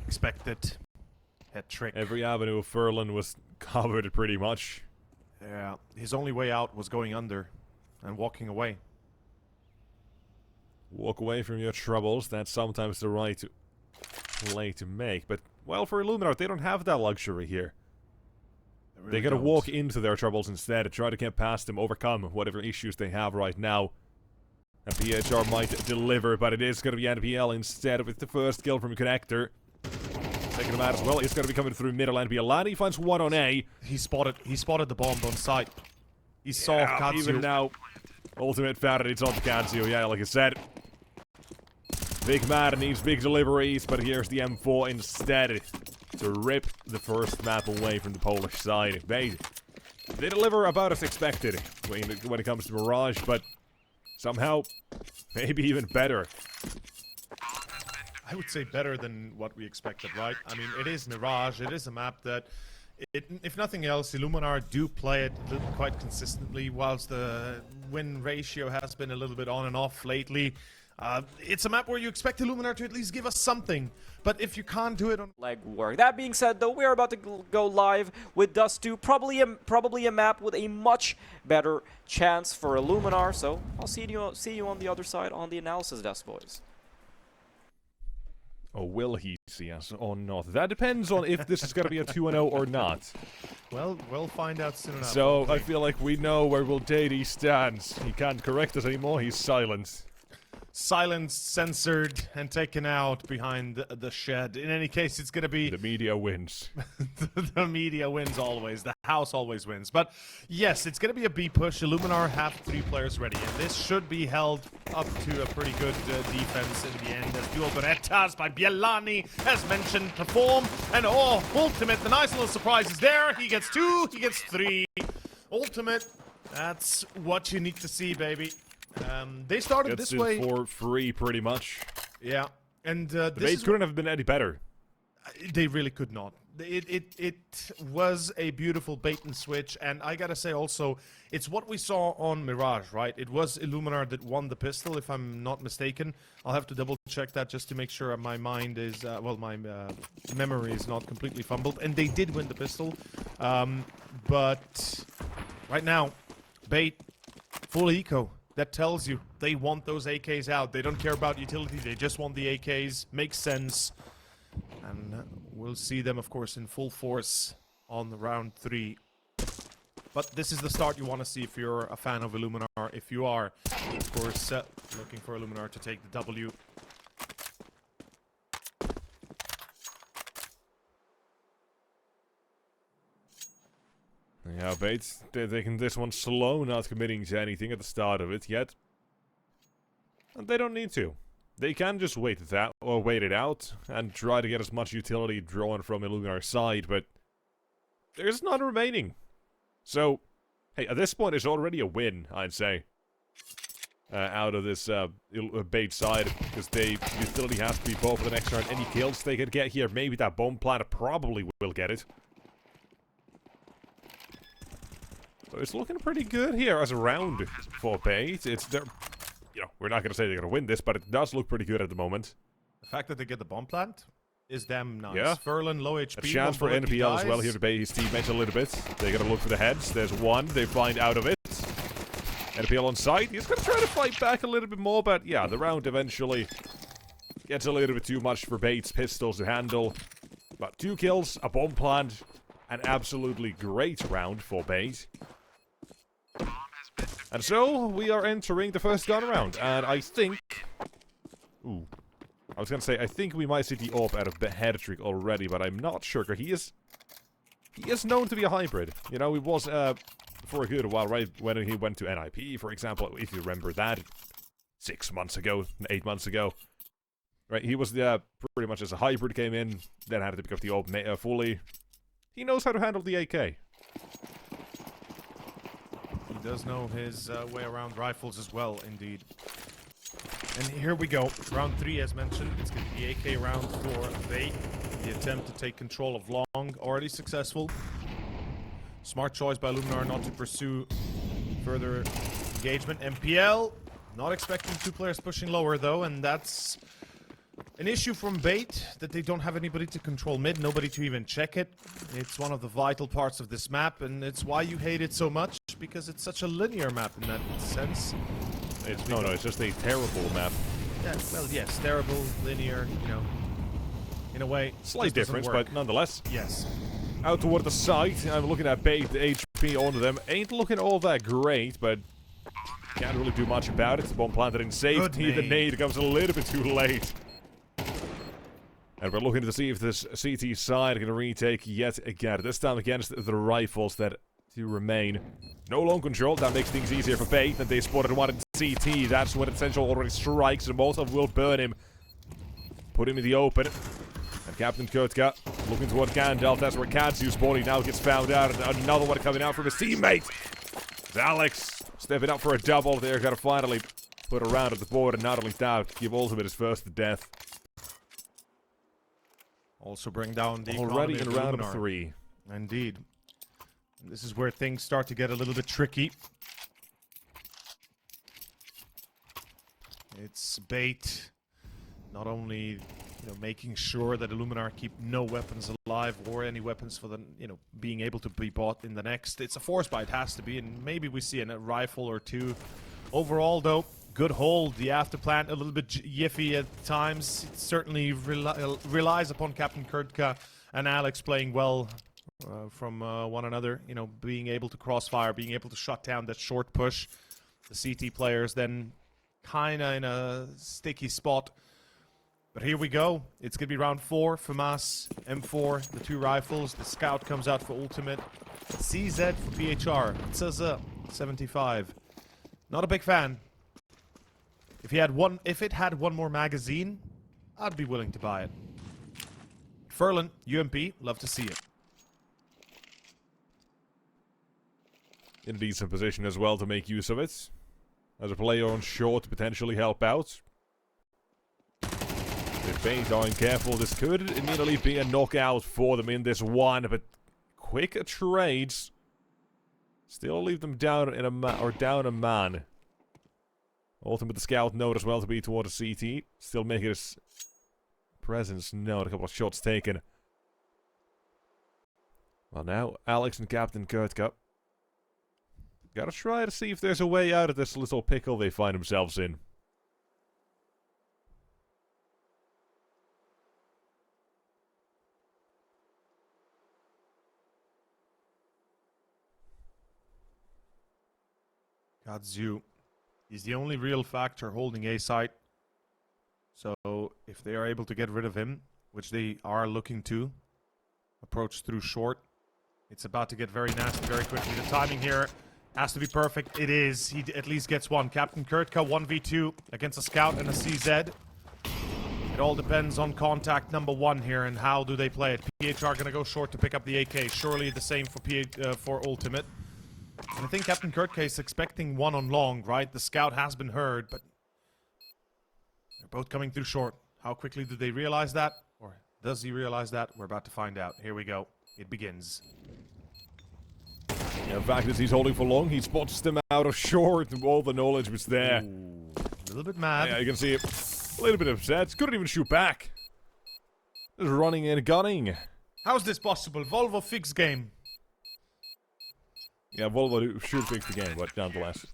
expected. Hetrick. Every avenue of Furlan was covered pretty much. Yeah, his only way out was going under and walking away. Walk away from your troubles, that's sometimes the right play to make. But, well, for Illuminar, they don't have that luxury here. They gotta walk into their troubles instead and try to get past them, overcome whatever issues they have right now. And PHR might deliver, but it is gonna be NPL instead with the first kill from Connector. Second him out as well, it's gonna be coming through middle NPL, and he finds one on A. He spotted the bomb on site. He saw Yeah, Katsu. even now, ultimate found it's on the Katsu, yeah, like I said. Big man needs big deliveries, but here's the M4 instead to rip the first map away from the Polish side. They deliver about as expected when it comes to Mirage, but somehow, maybe even better. I would say better than what we expected, right? I mean, it is Mirage. It is a map that, if nothing else, Illuminar do play it quite consistently, whilst the win ratio has been a little bit on and off lately. It's a map where you expect Illuminar to at least give us something, but if you can't do it on Legwork. That being said, though, we are about to go live with Dust 2, probably a map with a much better chance for Illuminar. So I'll see you on the other side on the analysis desk, boys. Or will he see us or not? That depends on if this is going to be a 2-0 or not. well, we'll find out soon enough. So I feel like we know where Will stands. He can't correct us anymore. He's silent. Silenced, censored, and taken out behind the shed. In any case, it's gonna be The media wins. the media wins always. The house always wins. But yes, it's gonna be a B push. Illuminar have 3 players ready, and this should be held up to a pretty good defense in the end. As dual Berettas by Bielani, as mentioned, perform. And oh, Ultimate, the nice little surprise is there. He gets 2, he gets 3. Ultimate, that's what you need to see, baby. They started It's this way for free, pretty much. Yeah, and The this bait is couldn't have been any better. they really could not. It was a beautiful bait and switch, and I gotta say also, it's what we saw on Mirage, right? It was Illuminar that won the pistol, if I'm not mistaken. I'll have to double check that just to make sure my mind is, my memory is not completely fumbled. And they did win the pistol, but right now, bait, full eco. That tells you they want those AKs out. They don't care about utility. They just want the AKs. Makes sense. And we'll see them, of course, in full force on round 3. But this is the start you want to see if you're a fan of Illuminar. If you are, of course, looking for Illuminar to take the W. Yeah, Bates, they're taking this one slow, not committing to anything at the start of it yet. And they don't need to. They can just wait it out, or wait it out, and try to get as much utility drawn from Illuminar's side, but there's none remaining. So, hey, at this point, it's already a win, I'd say. Out of this bait side, because utility has to be both for the next round. Any kills they could get here, maybe that bomb plant probably will get it. So it's looking pretty good here as a round for bait. We're not going to say they're going to win this, but it does look pretty good at the moment. The fact that they get the bomb plant is damn nice. Yeah. Furlan, low HP. A chance for NPL as well here to bait his teammates a little bit. They're going to look for the heads. There's one. They find out of it. NPL on site. He's going to try to fight back a little bit more, but yeah, the round eventually gets a little bit too much for bait's pistols to handle. But 2 kills, a bomb plant, an absolutely great round for bait. And so, we are entering the first gun round, and I think... Ooh. I was gonna say, I think we might see the AWP out of Beheadtrick already, but I'm not sure, because he is known to be a hybrid. You know, he was, for a good while, right, when he went to NIP, for example, if you remember that, 6 months ago, 8 months ago. Right, he was, pretty much as a hybrid came in, then had to pick up the AWP fully. He knows how to handle the AK. He does know his way around rifles as well, indeed. And here we go. Round 3, as mentioned. It's going to be the AK round for bait. The attempt to take control of long, already successful. Smart choice by Illuminar not to pursue further engagement. MPL, not expecting 2 players pushing lower, though, and that's an issue from bait, that they don't have anybody to control mid, nobody to even check it. It's one of the vital parts of this map, and it's why you hate it so much, because it's such a linear map in that sense. It's just a terrible map. Yeah, well, yes, terrible, linear, you know, in a way. Slight difference, but nonetheless. Yes. Out toward the site, I'm looking at bait, the HP onto them. Ain't looking all that great, but can't really do much about it. The bomb planted in safety, the nade comes a little bit too late. And we're looking to see if this CT side can retake yet again. This time against the rifles that do remain. No lone control, that makes things easier for bait. And they spotted one in CT. That's when Essential already strikes, and Molotov will burn him. Put him in the open. And Captain Kurtka looking toward Gandalf. That's where Katsu's body now gets found out. And another one coming out from his teammate. It's Alex stepping up for a double. They're going to finally put a round at the board. And not only that, give Ultimate his first to death. Also bring down the Already economy in of round Illuminar. 3. Indeed. This is where things start to get a little bit tricky. It's bait. Not only, making sure that Illuminar keep no weapons alive or any weapons for the, being able to be bought in the next. It's a force buy, it has to be, and maybe we see a rifle or two. Overall, though, good hold. The afterplant a little bit yiffy at times. It certainly relies upon Captain Kurtka and Alex playing well from one another. Being able to crossfire, being able to shut down that short push. The CT players then kind of in a sticky spot. But here we go. It's going to be round 4. FAMAS, M4, the 2 rifles. The Scout comes out for ultimate. CZ for PHR. It says 75. Not a big fan. If it had one more magazine, I'd be willing to buy it. Furlan, UMP, love to see it. In a decent position as well to make use of it. As a player on short to potentially help out. If Bait aren't careful, this could immediately be a knockout for them in this one, but quick trades still leave them down in down a man. Ultimate the Scout note as well to be toward a CT. Still making his presence known. A couple of shots taken. Well, now Alex and Captain Kurtka gotta try to see if there's a way out of this little pickle they find themselves in. Gadzu. He's the only real factor holding A site. So if they are able to get rid of him, which they are looking to, approach through short, it's about to get very nasty very quickly. The timing here has to be perfect. It is. He at least gets one. Captain Kurtka 1v2 against a Scout and a CZ. It all depends on contact number 1 here and how do they play it. PHR gonna go short to pick up the AK. Surely the same for ultimate. And I think Captain Kurtka is expecting one on long, right? The Scout has been heard, but they're both coming through short. How quickly do they realize that? Or does he realize that? We're about to find out. Here we go. It begins. Yeah, the fact is he's holding for long, he spots them out of short, and all the knowledge was there. Ooh, a little bit mad. Yeah, you can see it. A little bit upset. Couldn't even shoot back. Just running and gunning. How's this possible? Volvo fix game. Yeah, Volvo should fix the game, but nonetheless.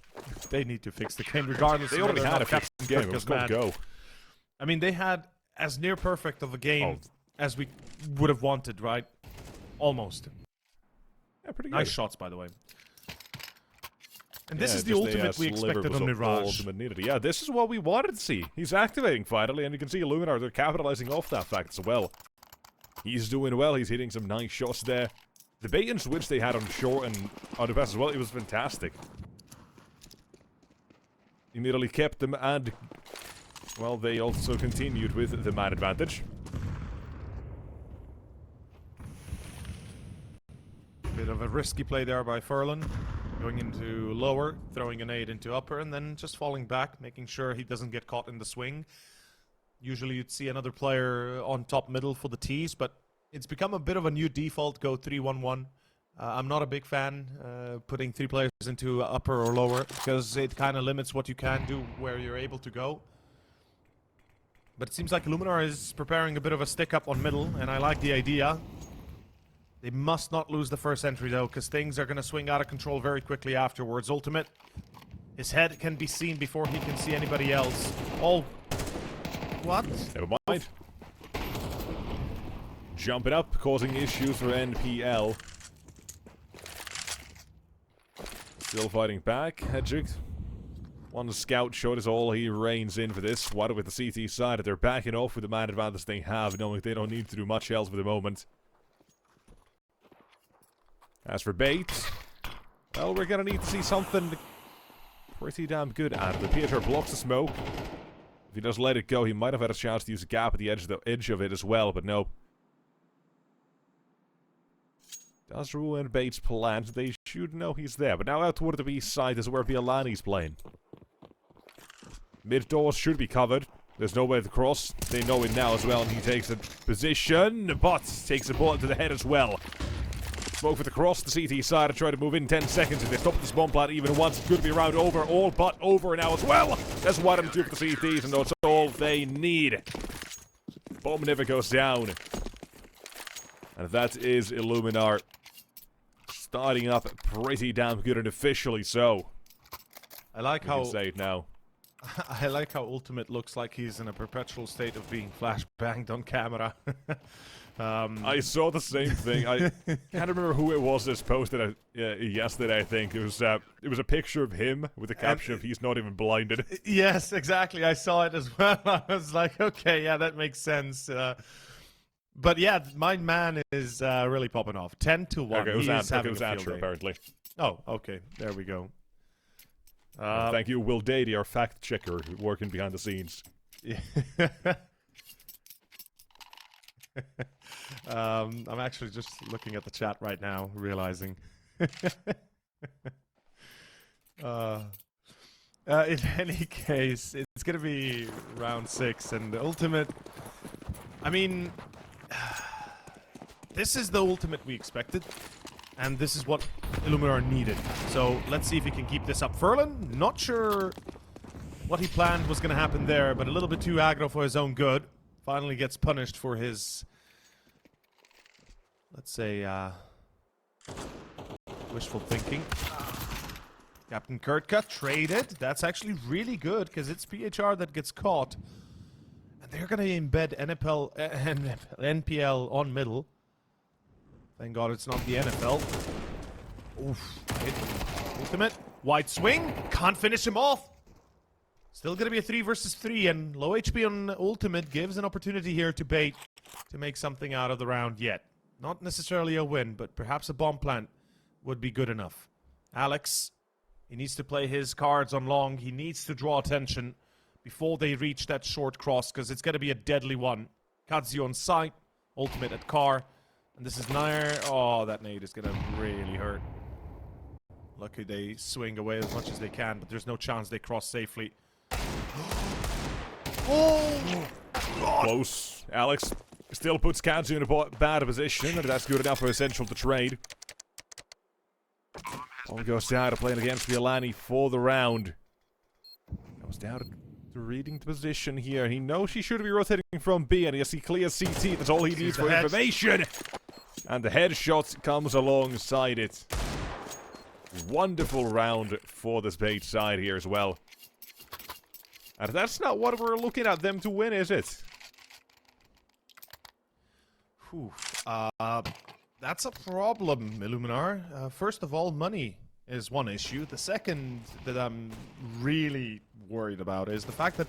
They need to fix the game regardless. They of already whether or had not a fixed Captain game, it was Kurtka's called mad. Go. I mean, they had as near perfect of a game as we would have wanted, right? Almost. Yeah, pretty good. Nice shots, by the way. And this Yeah, is the just ultimate we sliver expected was on all Mirage. ultimate needed. Yeah, this is what we wanted to see. He's activating finally, and you can see Illuminar, they're capitalizing off that fact as well. He's doing well, he's hitting some nice shots there. The bait and switch they had on short and on the pass as well, it was fantastic. Immediately kept them, and, well, they also continued with the man advantage. Bit of a risky play there by Furlan. Going into lower, throwing a nade into upper, and then just falling back, making sure he doesn't get caught in the swing. Usually you'd see another player on top middle for the tees, but it's become a bit of a new default, go 3-1-1. I'm not a big fan putting 3 players into upper or lower, because it kind of limits what you can do where you're able to go. But it seems like Illuminar is preparing a bit of a stick-up on middle, and I like the idea. They must not lose the first entry, though, because things are going to swing out of control very quickly afterwards. Ultimate, his head can be seen before he can see anybody else. Oh. What? Never mind. Jumping up, causing issues for NPL. Still fighting back. Hedgig. One scout shot is all he reigns in for this. Water with the CT side. They're backing off with the man advantage they have, knowing they don't need to do much else for the moment. As for bait, well, we're gonna need to see something pretty damn good out of it. Peter blocks the smoke. If he does let it go, he might have had a chance to use a gap at the edge of it as well, but no. Does ruin Bait's plans. They should know he's there. But now out toward the B side is where Violani's playing. Mid doors should be covered. There's no way to cross. They know it now as well, and he takes a position, but takes a bullet to the head as well. Smoke for the cross, the CT side to try to move in 10 seconds. If they stop this bomb plant even once, it's going to be round over, all but over now as well. That's what I'm doing for the CTs, and that's all they need. Bomb never goes down. And that is Illuminar starting up pretty damn good, and officially so. I like You how can say it now. I like how Ultimate looks like he's in a perpetual state of being flashbanged on camera. I saw the same thing. I can't remember who it was that posted it yesterday. I think it was a picture of him with the caption of "He's not even blinded." Yes, exactly. I saw it as well. I was like, okay, yeah, that makes sense. But yeah, my man is really popping off. 10 to 1. Okay, it was having a field Andrew, day. apparently. Oh, okay. There we go. Thank you, Will Dady, our fact checker, working behind the scenes. Yeah. I'm actually just looking at the chat right now, realizing. In any case, it's gonna be round 6, and the ultimate. I mean, this is the ultimate we expected, and this is what Illuminar needed. So let's see if he can keep this up. Furlan, not sure what he planned was gonna happen there, but a little bit too aggro for his own good. Finally gets punished for his, let's say, wishful thinking. Captain Kurtka traded. That's actually really good, because it's PHR that gets caught. And they're going to embed NPL on middle. Thank God it's not the NFL. Oof. Hit. Ultimate. Wide swing. Can't finish him off. Still going to be a 3 versus 3, and low HP on Ultimate gives an opportunity here to bait to make something out of the round yet. Not necessarily a win, but perhaps a bomb plant would be good enough. Alex, he needs to play his cards on long. He needs to draw attention before they reach that short cross, because it's going to be a deadly one. Kazuo on sight, Ultimate at car, and this is Nair. Oh, that nade is going to really hurt. Lucky they swing away as much as they can, but there's no chance they cross safely. Oh! God. Close. Alex still puts Kazu in a bad position, and that's good enough for Essential to trade. All goes down to playing against Violani for the round. Goes down to reading the position here. He knows he should be rotating from B, and he clears CT. That's all he needs for information. And the headshot comes alongside it. Wonderful round for this bait side here as well. And that's not what we're looking at them to win, is it? Whew. That's a problem, Illuminar. First of all, money is one issue. The second that I'm really worried about is the fact that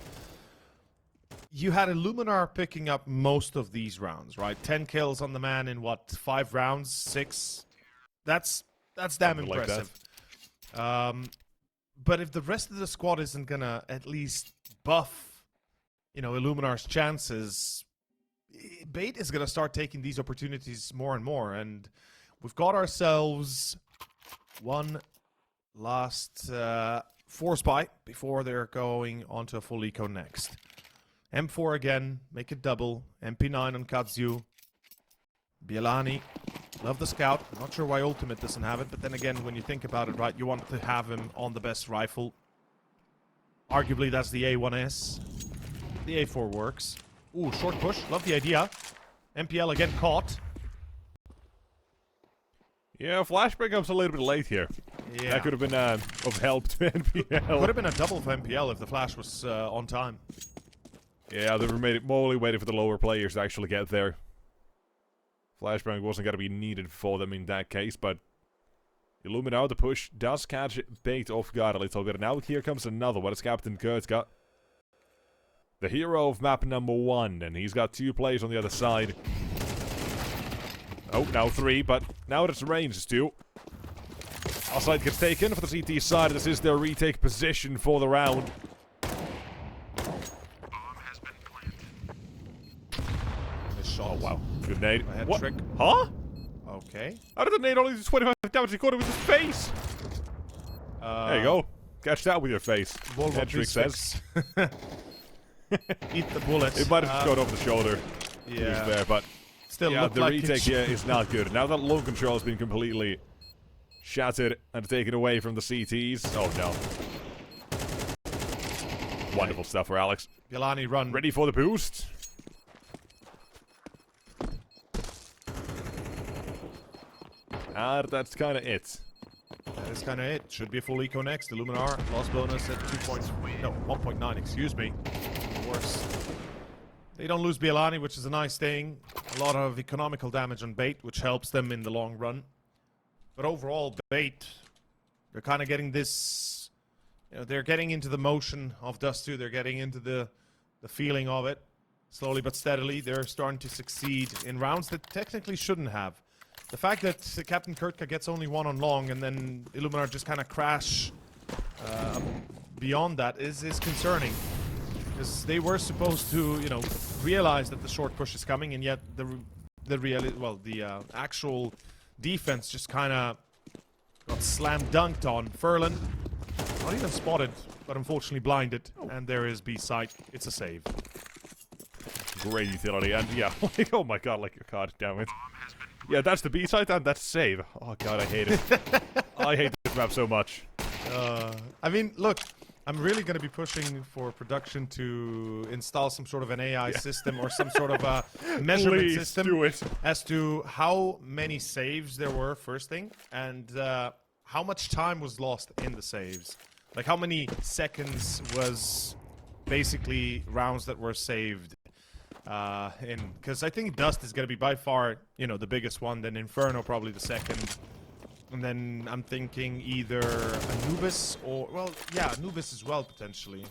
you had Illuminar picking up most of these rounds, right? 10 kills on the man in, what, 5 rounds? 6? That's damn Something impressive. Like but if the rest of the squad isn't gonna at least buff, you know, Illuminar's chances, Bait is gonna start taking these opportunities more and more, and we've got ourselves one last force buy before they're going onto a full eco next. M4 again, make it double. MP9 on Kazu. Bielani, love the scout. Not sure why Ultimate doesn't have it, but then again, when you think about it, right, you want to have him on the best rifle. Arguably, that's the A1S. The A4 works. Ooh, short push. Love the idea. MPL again caught. Yeah, flashbang comes a little bit late here. Yeah. That could have been of help to NPL. Could have been a double for MPL if the flash was on time. Yeah, they were mostly waiting for the lower players to actually get there. Flashbang wasn't going to be needed for them in that case, but Illuminar, the push, does catch Bait off guard a little bit. And now here comes another one. It's Captain Kurtka, the hero of map number 1, and he's got 2 players on the other side. Oh, now 3, but now it's range, 2. Outside gets taken for the CT side. This is their retake position for the round. Bomb has been planted. Nice shot. Oh, wow. Good nade. I had What? trick. Huh? Okay. How did the nade only do 25 damage? He caught it with his face. There you go. Catch that with your face. World War Hedrick Peace says. fix. Eat the bullet. It might have just gone over the shoulder. Yeah. There, but Still yeah, looked the like retake it here is not good. Now that low control has been completely shattered and taken away from the CTs. Oh no. Wonderful stuff for Alex. Galani run. Ready for the boost. And that's kind of it. That is kind of it. Should be a full eco next. Illuminar loss bonus at 1.9, excuse me. Worse. They don't lose Bielani, which is a nice thing. A lot of economical damage on bait, which helps them in the long run. But overall, bait, they're kind of getting this. You know, they're getting into the motion of Dust 2. They're getting into the feeling of it. Slowly but steadily, they're starting to succeed in rounds that technically shouldn't have. The fact that Captain Kurtka gets only one on long and then Illuminar just kind of crash beyond that is concerning. Because they were supposed to, you know, realize that the short push is coming, and yet the actual defense just kind of got slam dunked on. Furlan, not even spotted, but unfortunately blinded, and there is B site. It's a save. Great utility, and yeah, like, oh my god, like, god damn it. Yeah, that's the B side, and that's save. Oh god, I hate it. I hate this map so much. I mean, look, I'm really going to be pushing for production to install some sort of an AI system or some sort of a measurement Please system do it. as to how many saves there were, first thing, and how much time was lost in the saves. Like, how many seconds was basically rounds that were saved because I think Dust is going to be by far, you know, the biggest one, then Inferno probably the second. And then I'm thinking either Anubis or, well, yeah, Anubis as well, potentially.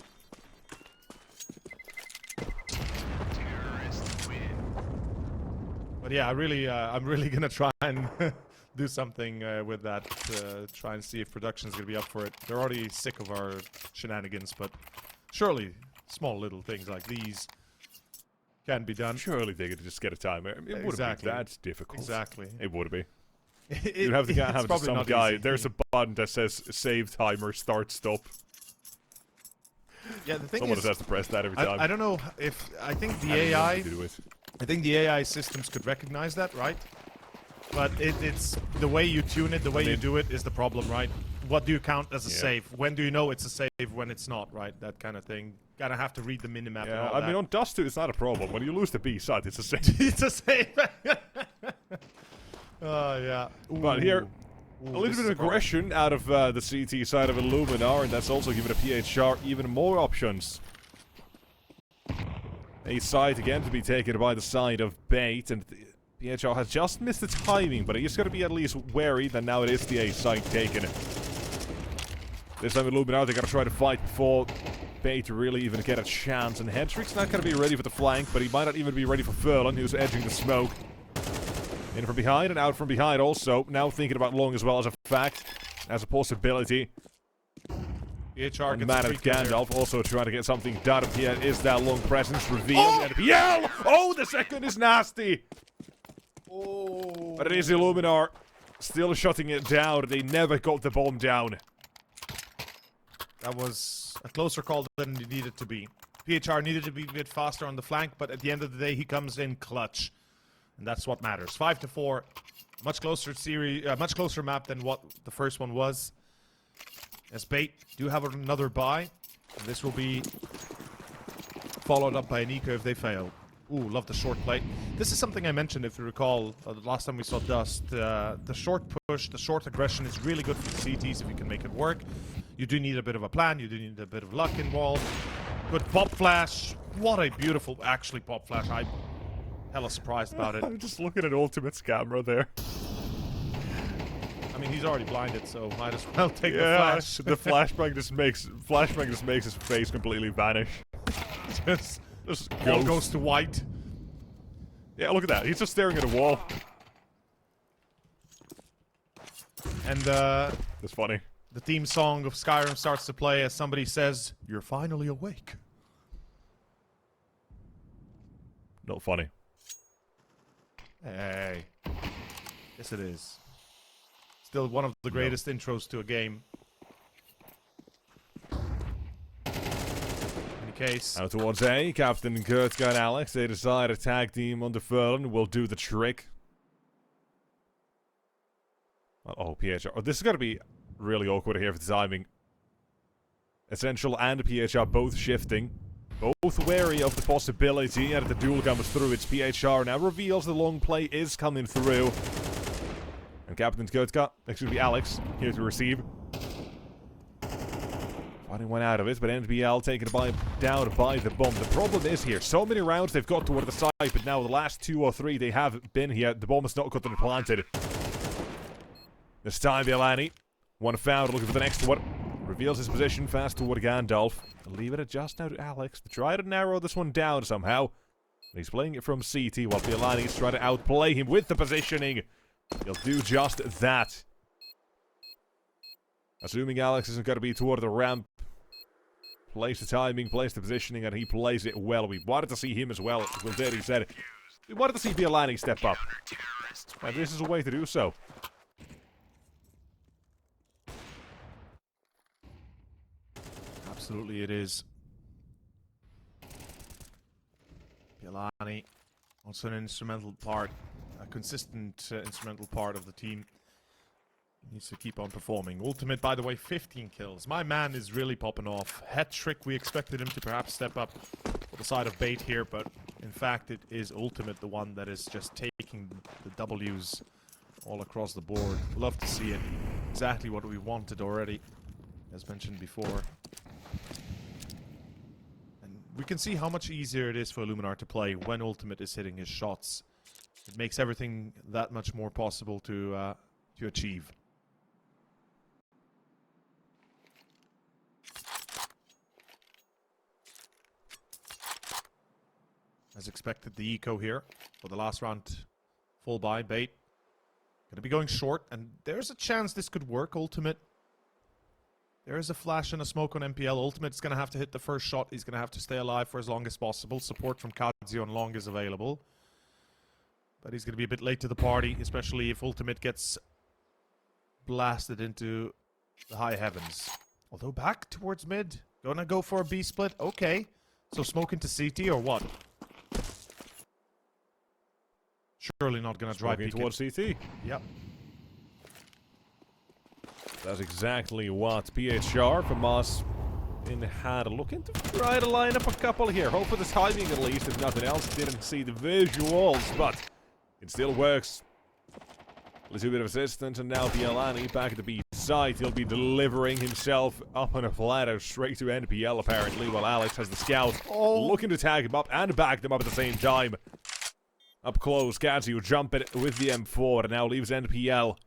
But yeah, I'm really gonna try and do something with that. Try and see if production's gonna be up for it. They're already sick of our shenanigans, but surely small little things like these can be done. Surely they could just get a timer. It wouldn't Exactly. be that difficult. Exactly. It would be. It- You'd have to it's have probably some not guy. easy. There's a button that says save timer, start, stop. Yeah, the thing Someone is, just has to press that every time. I don't know if I think the I don't know AI. what to do with. I think the AI systems could recognize that, right? But it's the way you tune it, the way you do it is the problem, right? What do you count as a save? When do you know it's a save when it's not, right? That kind of thing. Gotta have to read the minimap and Yeah, all I that. mean, on Dust 2, it's not a problem. When you lose the B side, it's a save. It's a save. Oh, yeah. But here, Ooh, a little this bit is of problem. aggression out of the CT side of Illuminar, and that's also given a PHR even more options. A side again to be taken by the side of Bait, and PHR has just missed the timing, but he's got to be at least wary that now it is the A side taken. This time Illuminar, they got to try to fight before Bait to really even get a chance, and Hedrick's not going to be ready for the flank, but he might not even be ready for Furlan, who's edging the smoke. In from behind and out from behind also. Now thinking about long as well as a fact, as a possibility. PHR And gets man a of free kill here. Gandalf also trying to get something done. Here is that long presence revealed. And PL! Oh, the second is nasty! Oh. But it is Illuminar still shutting it down. They never got the bomb down. That was a closer call than it needed to be. PHR needed to be a bit faster on the flank, but at the end of the day, he comes in clutch. And that's what matters. 5-4. Much closer series, much closer map than what the first one was. As Bait do have another buy. And this will be followed up by an eco if they fail. Ooh, love the short play. This is something I mentioned, if you recall, the last time we saw Dust. The short push, the short aggression is really good for the CTs if you can make it work. You do need a bit of a plan. You do need a bit of luck involved. Good pop flash. What a beautiful, actually, pop flash. I'm hella surprised about it. I'm just looking at Ultimate's camera there. I mean, he's already blinded, so might as well take the Yeah, flash. the flashbang just makes his face completely vanish. just goes. all goes to white. Yeah, look at that. He's just staring at a wall. And That's funny. the theme song of Skyrim starts to play as somebody says, "You're finally awake." Not funny. Hey. Yes, it is. Still one of the greatest intros to a game. And he case. Now towards A, Captain Kurtka and Alex, they decide a tag team on the Furlan will do the trick. Oh, PHR. Oh, this is going to be really awkward here for the timing. Essential and PHR both shifting. Both wary of the possibility that the duel comes through. It's PHR now reveals the long play is coming through. And Captain Kurtka, excuse me, Alex, here to receive. Finding one out of it, but NBL taken down by the bomb. The problem is here, so many rounds they've got toward the side, but now the last 2 or 3 they have been here. The bomb has not gotten planted. This time, Bielani, one found, looking for the next one. Reveals his position fast toward Gandalf. Leave it just now to Alex to try to narrow this one down somehow. He's playing it from CT while Bielani's trying to outplay him with the positioning. He'll do just that. Assuming Alex isn't going to be toward the ramp. Plays the timing, plays the positioning, and he plays it well. We wanted to see him as well, as Will said. We wanted to see Bielani step up. And this is a way to do so. Absolutely it is. Bielani, also an instrumental part, a consistent instrumental part of the team. He needs to keep on performing. Ultimate, by the way, 15 kills. My man is really popping off. Hat trick, we expected him to perhaps step up for the side of bait here, but in fact it is Ultimate the one that is just taking the W's all across the board. Love to see it. Exactly what we wanted already, as mentioned before. We can see how much easier it is for Illuminar to play when Ultimate is hitting his shots. It makes everything that much more possible to achieve. As expected, the eco here for the last round. Full buy, bait. Gonna be going short, and there's a chance this could work, Ultimate. There is a flash and a smoke on MPL. Ultimate's going to have to hit the first shot. He's going to have to stay alive for as long as possible. Support from Kazio and Long is available. But he's going to be a bit late to the party, especially if Ultimate gets blasted into the high heavens. Although back towards mid. Gonna go for a B split. Okay. So smoke into CT or what? Surely not going to drive Smoking towards CT. Yep. That's exactly what PHR from us in had. Looking to try to line up a couple here. Hope for the timing at least, if nothing else. Didn't see the visuals, but it still works. A little bit of assistance, and now Bielani back at the B side. He'll be delivering himself up on a platter straight to NPL apparently, while Alex has the scout looking to tag him up and back them up at the same time. Up close, Kazio jumping with the M4 and now leaves NPL.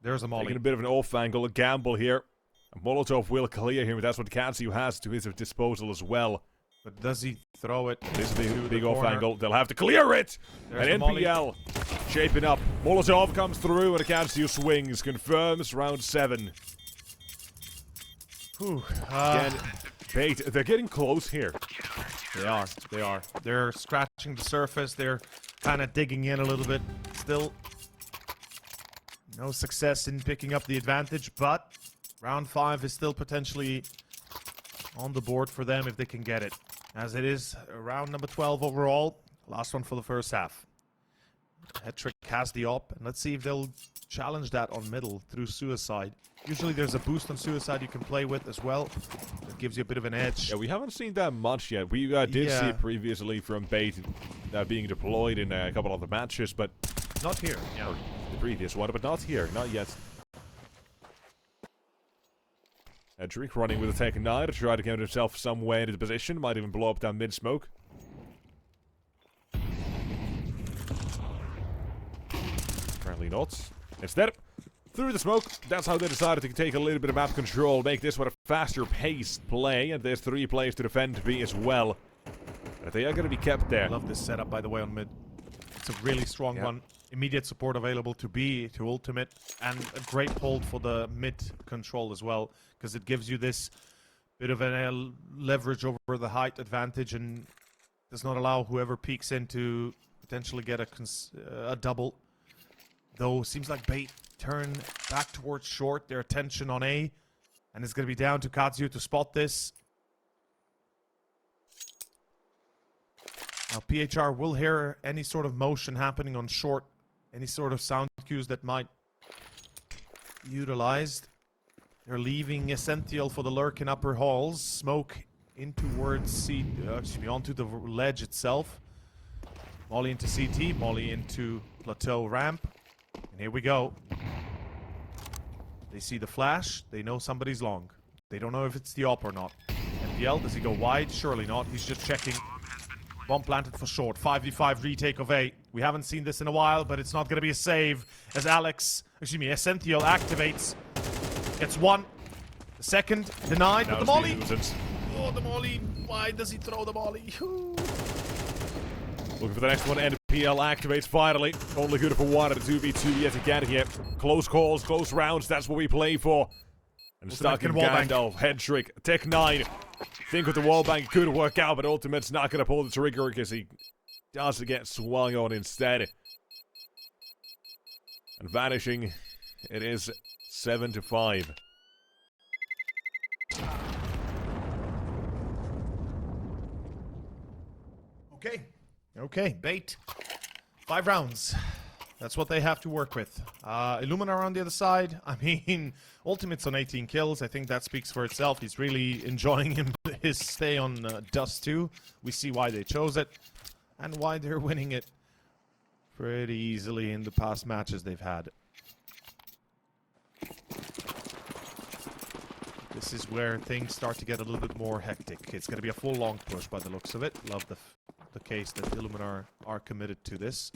There's a molly. Taking a bit of an off angle, a gamble here. A Molotov will clear him, but that's what Kazio has to his disposal as well. But does he throw it? This is the big off angle. They'll have to clear it! There's and NPL shaping up. Molotov comes through and Kazio swings. Confirms round 7. Whew. Again, bait. They're getting close here. They are. They are. They're scratching the surface. They're kind of digging in a little bit. Still no success in picking up the advantage, but round 5 is still potentially on the board for them if they can get it. As it is round number 12 overall. Last one for the first half. Hetrick has the op, and let's see if they'll challenge that on middle through Suicide. Usually there's a boost on Suicide you can play with as well. That gives you a bit of an edge. Yeah, we haven't seen that much yet. We did see it previously from bait being deployed in a couple of the matches, but not here. Yeah. The previous one, but not here, not yet. Edric running with a Tech 9 to try to get himself somewhere into the position. Might even blow up down mid-smoke. Apparently not. Instead, through the smoke, that's how they decided to take a little bit of map control, make this one a faster paced play, and there's 3 players to defend B as well. But they are going to be kept there. I love this setup, by the way, on mid. It's a really strong one. Immediate support available to B, to Ultimate, and a great hold for the mid control as well, because it gives you this bit of a leverage over the height advantage and does not allow whoever peeks in to potentially get a double. Though, seems like bait turn back towards short, their attention on A, and it's going to be down to Kazio to spot this. Now PHR will hear any sort of motion happening on short, any sort of sound cues that might be utilized. They're leaving Essential for the lurk in upper halls. Smoke in towards onto the ledge itself. Molly into CT, Molly into plateau ramp. And here we go. They see the flash, they know somebody's long. They don't know if it's the op or not. MPL, does he go wide? Surely not, he's just checking. Bomb planted for short. 5v5 retake of A. We haven't seen this in a while, but it's not going to be a save as Essential activates. Gets one. The second, denied, but the molly. Oh, the molly. Why does he throw the molly? Looking for the next one. NPL activates finally. Only good for one at a 2v2 yet again here. Close calls, close rounds. That's what we play for. And stuck in Gandalf. Head trick. Tech 9. Think with the wallbang could work out, but Ultimate's not going to pull the trigger because he does get swung on instead. And vanishing, it is 7-5. Okay, bait. 5 rounds. That's what they have to work with. Illuminar on the other side. I mean, Ultimate's on 18 kills. I think that speaks for itself. He's really enjoying his stay on Dust 2. We see why they chose it and why they're winning it pretty easily in the past matches they've had. This is where things start to get a little bit more hectic. It's going to be a full long push by the looks of it. Love the case that Illuminar are committed to this.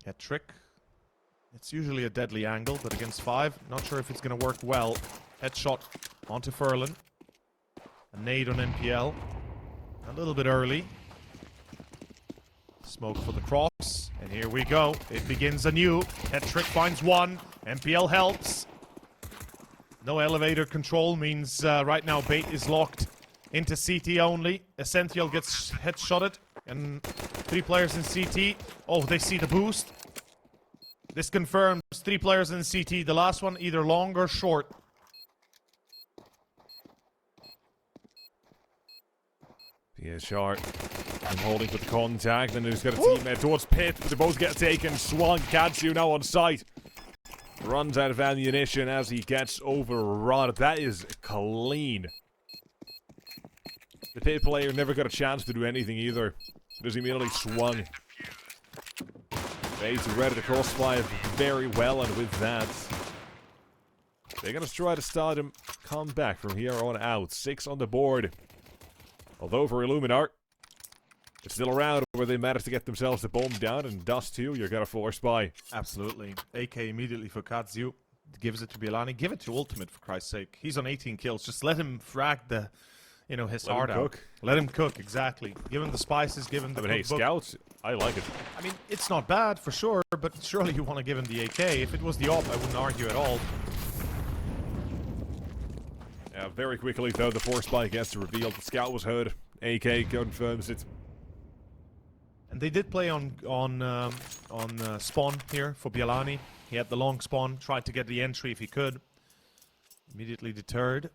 Head trick. It's usually a deadly angle, but against 5, not sure if it's going to work well. Headshot onto Furlan. A nade on MPL. A little bit early. Smoke for the cross. And here we go. It begins anew. Head trick finds one. MPL helps. No elevator control means right now bait is locked into CT only. Essential gets headshotted. And 3 players in CT. Oh, they see the boost. This confirms 3 players in CT. The last one either long or short. PHR. I'm holding for the contact, and he's got a teammate towards Pit, but they both get taken. Swung. Katsu now on site. Runs out of ammunition as he gets overrun. That is clean. The Pit player never got a chance to do anything either. Just immediately swung. Bates read the crossfire very well, and with that, they're going to try to start him come back from here on out. 6 on the board. Although for Illuminar, it's still around where they managed to get themselves the bomb down, and Dust 2, you're going to force by. Absolutely. AK immediately for Katsu. Gives it to Bielani. Give it to Ultimate, for Christ's sake. He's on 18 kills. Just let him frag the, his heart out. Let him cook, exactly. Give him the spices, give him the hey, scouts, I like it. I mean, it's not bad, for sure, but surely you want to give him the AK. If it was the op, I wouldn't argue at all. Yeah, very quickly, though, the force buy gets revealed. The scout was heard. AK confirms it. And they did play on spawn here for Bielani. He had the long spawn, tried to get the entry if he could. Immediately deterred.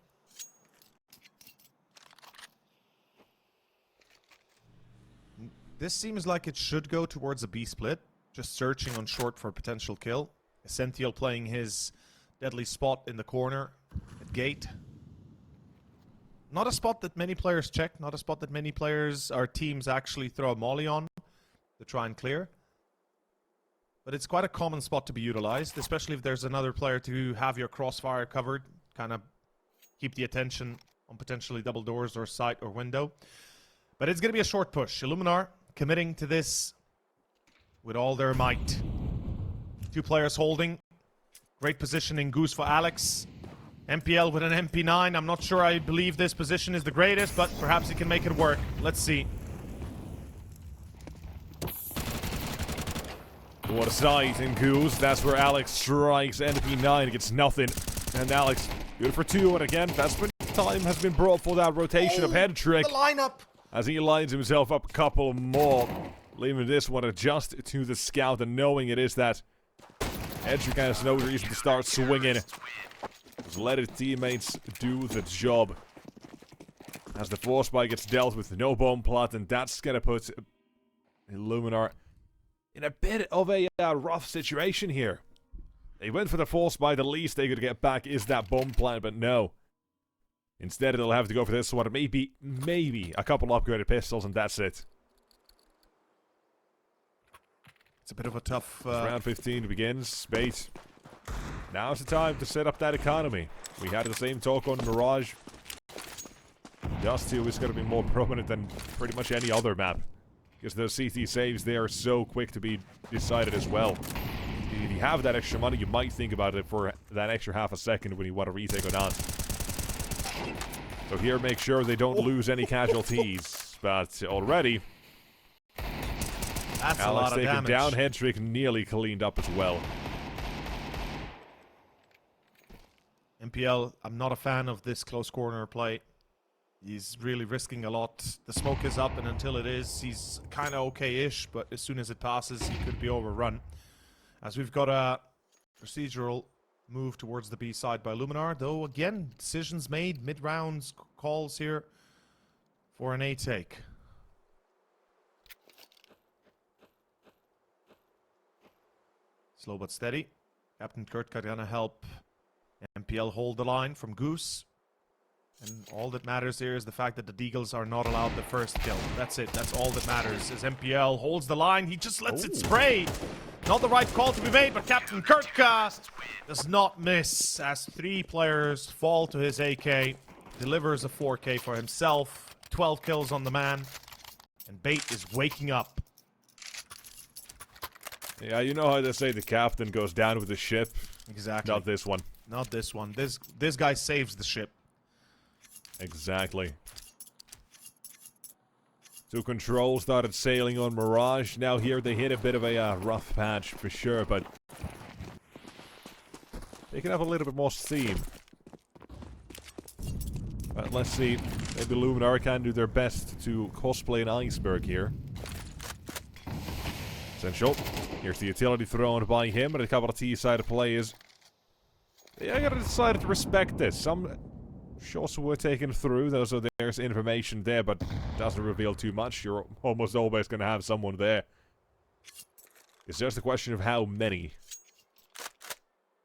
This seems like it should go towards a B split. Just searching on short for a potential kill. Essential playing his deadly spot in the corner at gate. Not a spot that many players check. Not a spot that many players or teams actually throw a molly on to try and clear. But it's quite a common spot to be utilized, especially if there's another player to have your crossfire covered. Kind of keep the attention on potentially double doors or site or window. But it's going to be a short push. Illuminar committing to this with all their might. 2 players holding. Great positioning. Goose for Alex. MPL with an MP9. I'm not sure I believe this position is the greatest, but perhaps he can make it work. Let's see. What a sight in Goose. That's where Alex strikes. MP9 gets nothing. And Alex, good for 2. And again, that's when time has been brought for that rotation of head trick. The lineup! As he lines himself up a couple more. Leaving this one adjust to the scout and knowing it is that edge kind of no reason to start swinging. Just let his teammates do the job. As the force spike gets dealt with no bomb plot, and that's gonna put Illuminar in a bit of a rough situation here. They went for the force spike, the least they could get back is that bomb plant, but no. Instead, they'll have to go for this one, maybe a couple upgraded pistols, and that's it. It's a bit of a tough... Round 15 begins. Bait. Now's the time to set up that economy. We had the same talk on Mirage. Dust 2 is going to be more prominent than pretty much any other map. Because those CT saves, they are so quick to be decided as well. If you have that extra money, you might think about it for that extra half a second when you want to retake or not. So here, make sure they don't lose any casualties. But already... That's Alex a lot of taken damage. down, Hedrick nearly cleaned up as well. MPL, I'm not a fan of this close corner play. He's really risking a lot. The smoke is up, and until it is, he's kind of okay-ish, but as soon as it passes, he could be overrun. As we've got a procedural move towards the B side by Illuminar, though, again, decisions made, mid-rounds, calls here for an A take. Slow but steady. Captain Kurtka gonna help MPL hold the line from Goose. And all that matters here is the fact that the Deagles are not allowed the first kill. That's it. That's all that matters. As MPL holds the line, he just lets it spray. Not the right call to be made, but Captain Kurtka does not miss as 3 players fall to his AK. Delivers a 4K for himself. 12 kills on the man. And Bait is waking up. Yeah, you know how they say the captain goes down with the ship? Exactly. Not this one. Not this one. This guy saves the ship. Exactly. So Control started sailing on Mirage. Now here they hit a bit of a rough patch for sure, but they can have a little bit more steam. But let's see. Maybe Illuminar can do their best to cosplay an iceberg here. Essential. Here's the utility thrown by him, and a couple of T-side players. Yeah, I gotta decide to respect this. Some shots were taken through, so there's information there, but doesn't reveal too much. You're almost always gonna have someone there. It's just a question of how many.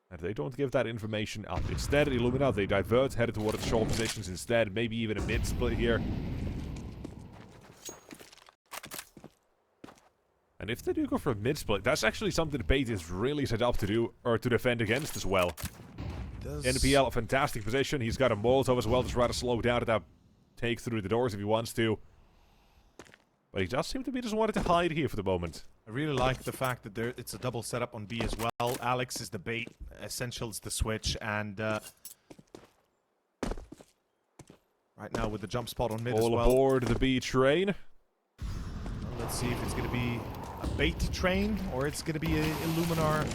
And they don't give that information up. Instead, Illuminar, they divert, headed towards short positions instead. Maybe even a mid-split here. And if they do go for a mid-split, that's actually something Bait is really set up to do, or to defend against as well. NPL, a fantastic position. He's got a Molotov as well to try to slow down that take through the doors if he wants to. But he does seem to be just wanted to hide here for the moment. I really like the fact that it's a double setup on B as well. Alex is the bait, Essential's the switch, and right now with the jump spot on mid as well. All aboard the B train. Let's see if it's going to be a bait train or it's going to be a Illuminar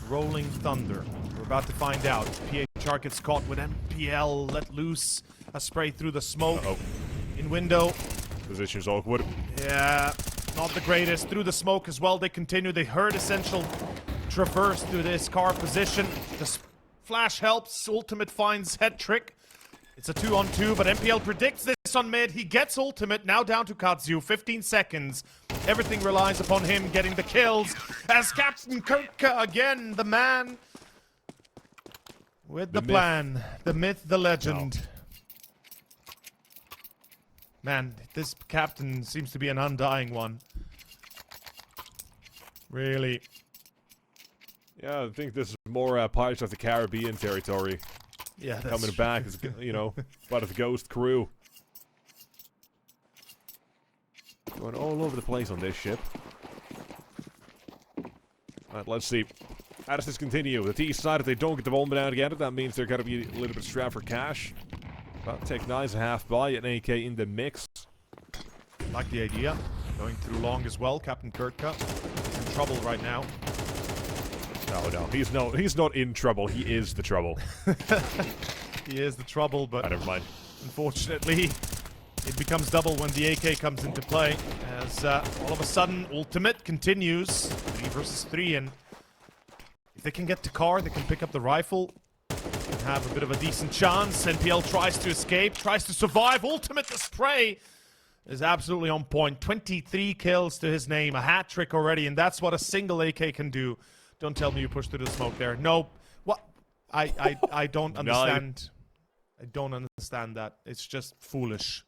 rolling thunder. We're about to find out. PHR gets caught with MPL, let loose a spray through the smoke. In window. Position's awkward. Yeah, not the greatest. Through the smoke as well, they continue. They heard Essential traverse through this car position. The flash helps. Ultimate finds head trick. It's a 2-on-2, but MPL predicts this on mid. He gets ultimate, now down to Katsu. 15 seconds. Everything relies upon him getting the kills. As Captain Kurtka, again, the man with the plan. The myth, the legend. No. Man, this captain seems to be an undying one. Really. Yeah, I think this is more Pirates of the Caribbean territory. Yeah, that's Coming back as, you know, part of the Ghost crew. Going all over the place on this ship. Alright, let's see. How does this continue? The T side, if they don't get the bomb down again, that means they're going to be a little bit strapped for cash. But Tech 9's a half buy, an AK in the mix. like the idea. Going through long as well. Captain Kurtka is in trouble right now. No, he's not in trouble. He is the trouble. He is the trouble, but Never mind. unfortunately, it becomes double when the AK comes into play. As all of a sudden, ultimate continues. 3 versus 3, and if they can get to car, they can pick up the rifle. can have a bit of a decent chance. NPL tries to escape, tries to survive. Ultimate the spray is absolutely on point. 23 kills to his name, a hat trick already, and that's what a single AK can do. Don't tell me you pushed through the smoke there. Nope. What? I don't understand. I don't understand that. It's just foolish.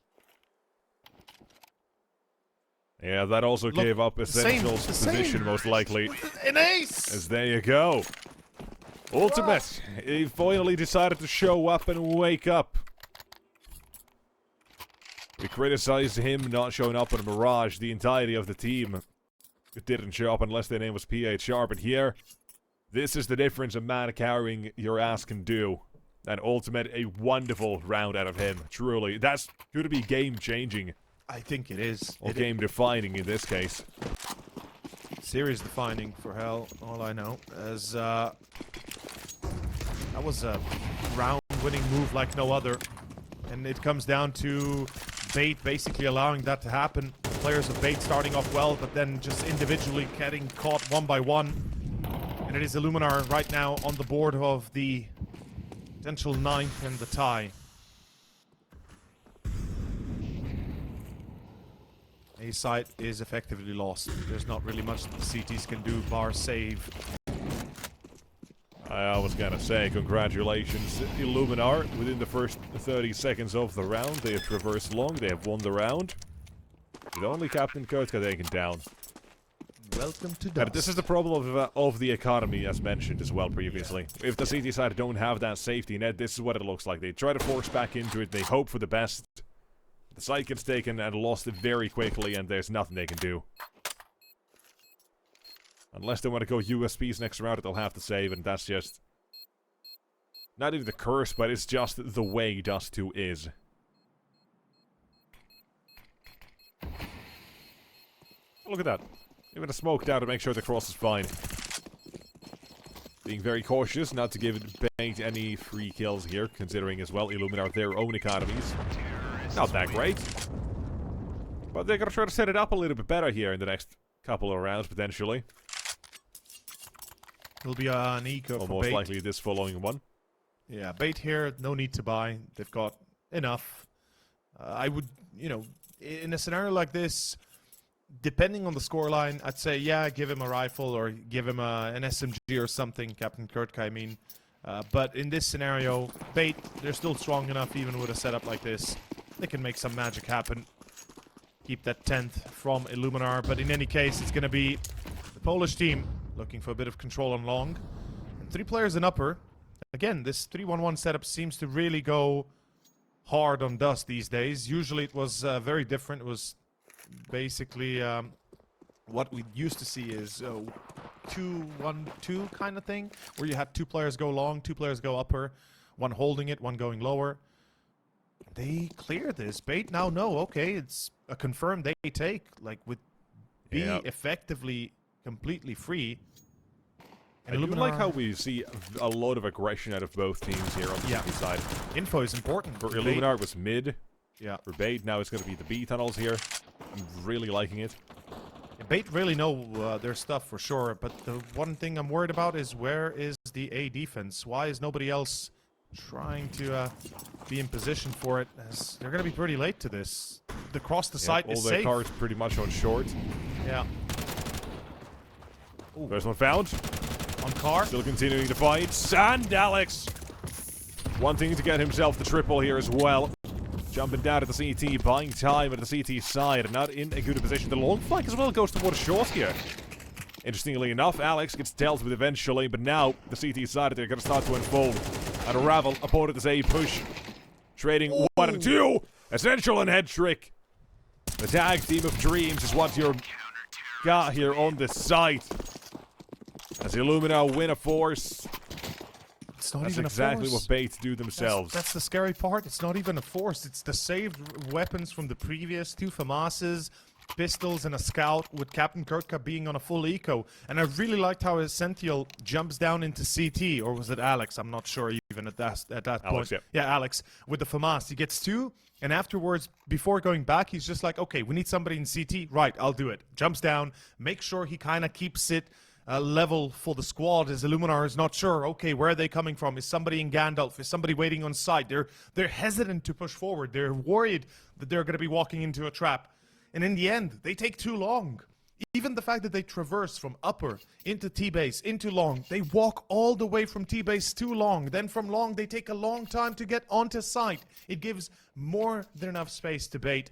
Yeah, that also gave up Essential's the same. position, most likely. An ace! As there you go. Ultimate, he finally decided to show up and wake up. We criticized him not showing up in Mirage. The entirety of the team didn't show up unless their name was PHR. But here, this is the difference a man carrying your ass can do. And Ultimate, a wonderful round out of him. Truly, that's going to be game-changing. I think it is. Or game-defining in this case. Series defining for hell, all I know. As that was a round-winning move like no other. And it comes down to Bait basically allowing that to happen. The players of Bait starting off well, but then just individually getting caught one by one. And it is Illuminar right now on the board of the potential 9th and the tie. A site is effectively lost. There's not really much that the CTs can do, bar save. I was gonna say, congratulations, Illuminar. Within the first 30 seconds of the round, they have traversed long, they have won the round. With only Captain Kurtka taken down. Welcome to And Dust. this is the problem of the economy, as mentioned as well previously. If the CT side don't have that safety net, this is what it looks like. They try to force back into it, they hope for the best. The site gets taken and lost very quickly, and there's nothing they can do. Unless they want to go USPs next round, they'll have to save, and that's just... not even the curse, but it's just the way Dust 2 is. Look at that. Even a smoke down to make sure the cross is fine. Being very cautious not to give Bait any free kills here, considering as well Illuminar their own economies. Not that great. But they're gonna try to set it up a little bit better here in the next couple of rounds, potentially. It'll be an eco for Most Bait. likely this following one. Yeah, Bait here, no need to buy. They've got enough. I would, you know, in a scenario like this, depending on the scoreline, I'd say, yeah, give him a rifle or give him an SMG or something, Captain Kurtka, I mean. But in this scenario, Bait, they're still strong enough, even with a setup like this. They can make some magic happen. Keep that 10th from Illuminar. But in any case, it's going to be the Polish team looking for a bit of control on long. And 3 players in upper. Again, this 3-1-1 setup seems to really go hard on Dust these days. Usually it was very different. It was basically what we used to see is 2-1-2 kind of thing, where you had 2 players go long, 2 players go upper, one holding it, one going lower. They clear this. Bait now know, okay, it's a confirmed they take, like with B effectively completely free. I do like how we see a lot of aggression out of both teams here on the CT side. Info is important. For Illuminar it was mid. Yeah. For Bait, now it's going to be the B tunnels here. I'm really liking it. Bait really know their stuff for sure, but the one thing I'm worried about is where is the A defense? Why is nobody else trying to be in position for it? As they're going to be pretty late to this. The cross the site is safe. All their safe. cars pretty much on short. Yeah. First one found. On car. Still continuing to fight. And Alex wanting to get himself the triple here as well. Jumping down at the CT, buying time at the CT side, and not in a good position. The long flank as well goes towards short here. Interestingly enough, Alex gets dealt with eventually, but now the CT side they're going to start to unfold and unravel. Opponent is a push. Trading 1 and 2. Essential and head trick. The tag team of dreams is what you're got here on the site. As Illuminar win a force. It's not That's even exactly a force. what Bates do themselves. That's the scary part. It's not even a force. It's the saved weapons from the previous 2 FAMASes, pistols, and a scout, with Captain Kurtka being on a full eco. And I really liked how Essential jumps down into CT, or was it Alex? I'm not sure even at that point. Yeah, Alex. With the FAMAS, he gets 2, and afterwards, before going back, he's just like, okay, we need somebody in CT. Right, I'll do it. Jumps down, make sure he kind of keeps it level for the squad, as Illuminar is not sure. Okay, where are they coming from? Is somebody in Gandalf? Is somebody waiting on site? They're hesitant to push forward. They're worried that they're going to be walking into a trap. And in the end, they take too long. Even the fact that they traverse from upper into T-base, into long, they walk all the way from T-base to long. Then from long, they take a long time to get onto site. It gives more than enough space to bait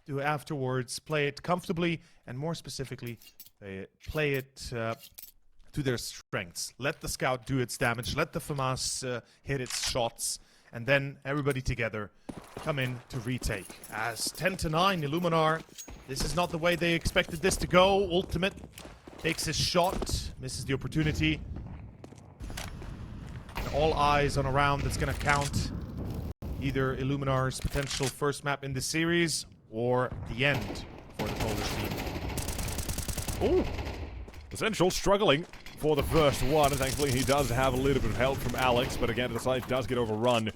to afterwards play it comfortably, and more specifically, play it to their strengths. Let the scout do its damage, let the FAMAS hit its shots, and then everybody together come in to retake. As 10-9, Illuminar, this is not the way they expected this to go. Ultimate takes his shot, misses the opportunity. And all eyes on a round that's going to count either Illuminar's potential first map in the series or the end for the Polish team. Ooh. Essential struggling for the first one, and thankfully he does have a little bit of help from Alex, but again the site does get overrun.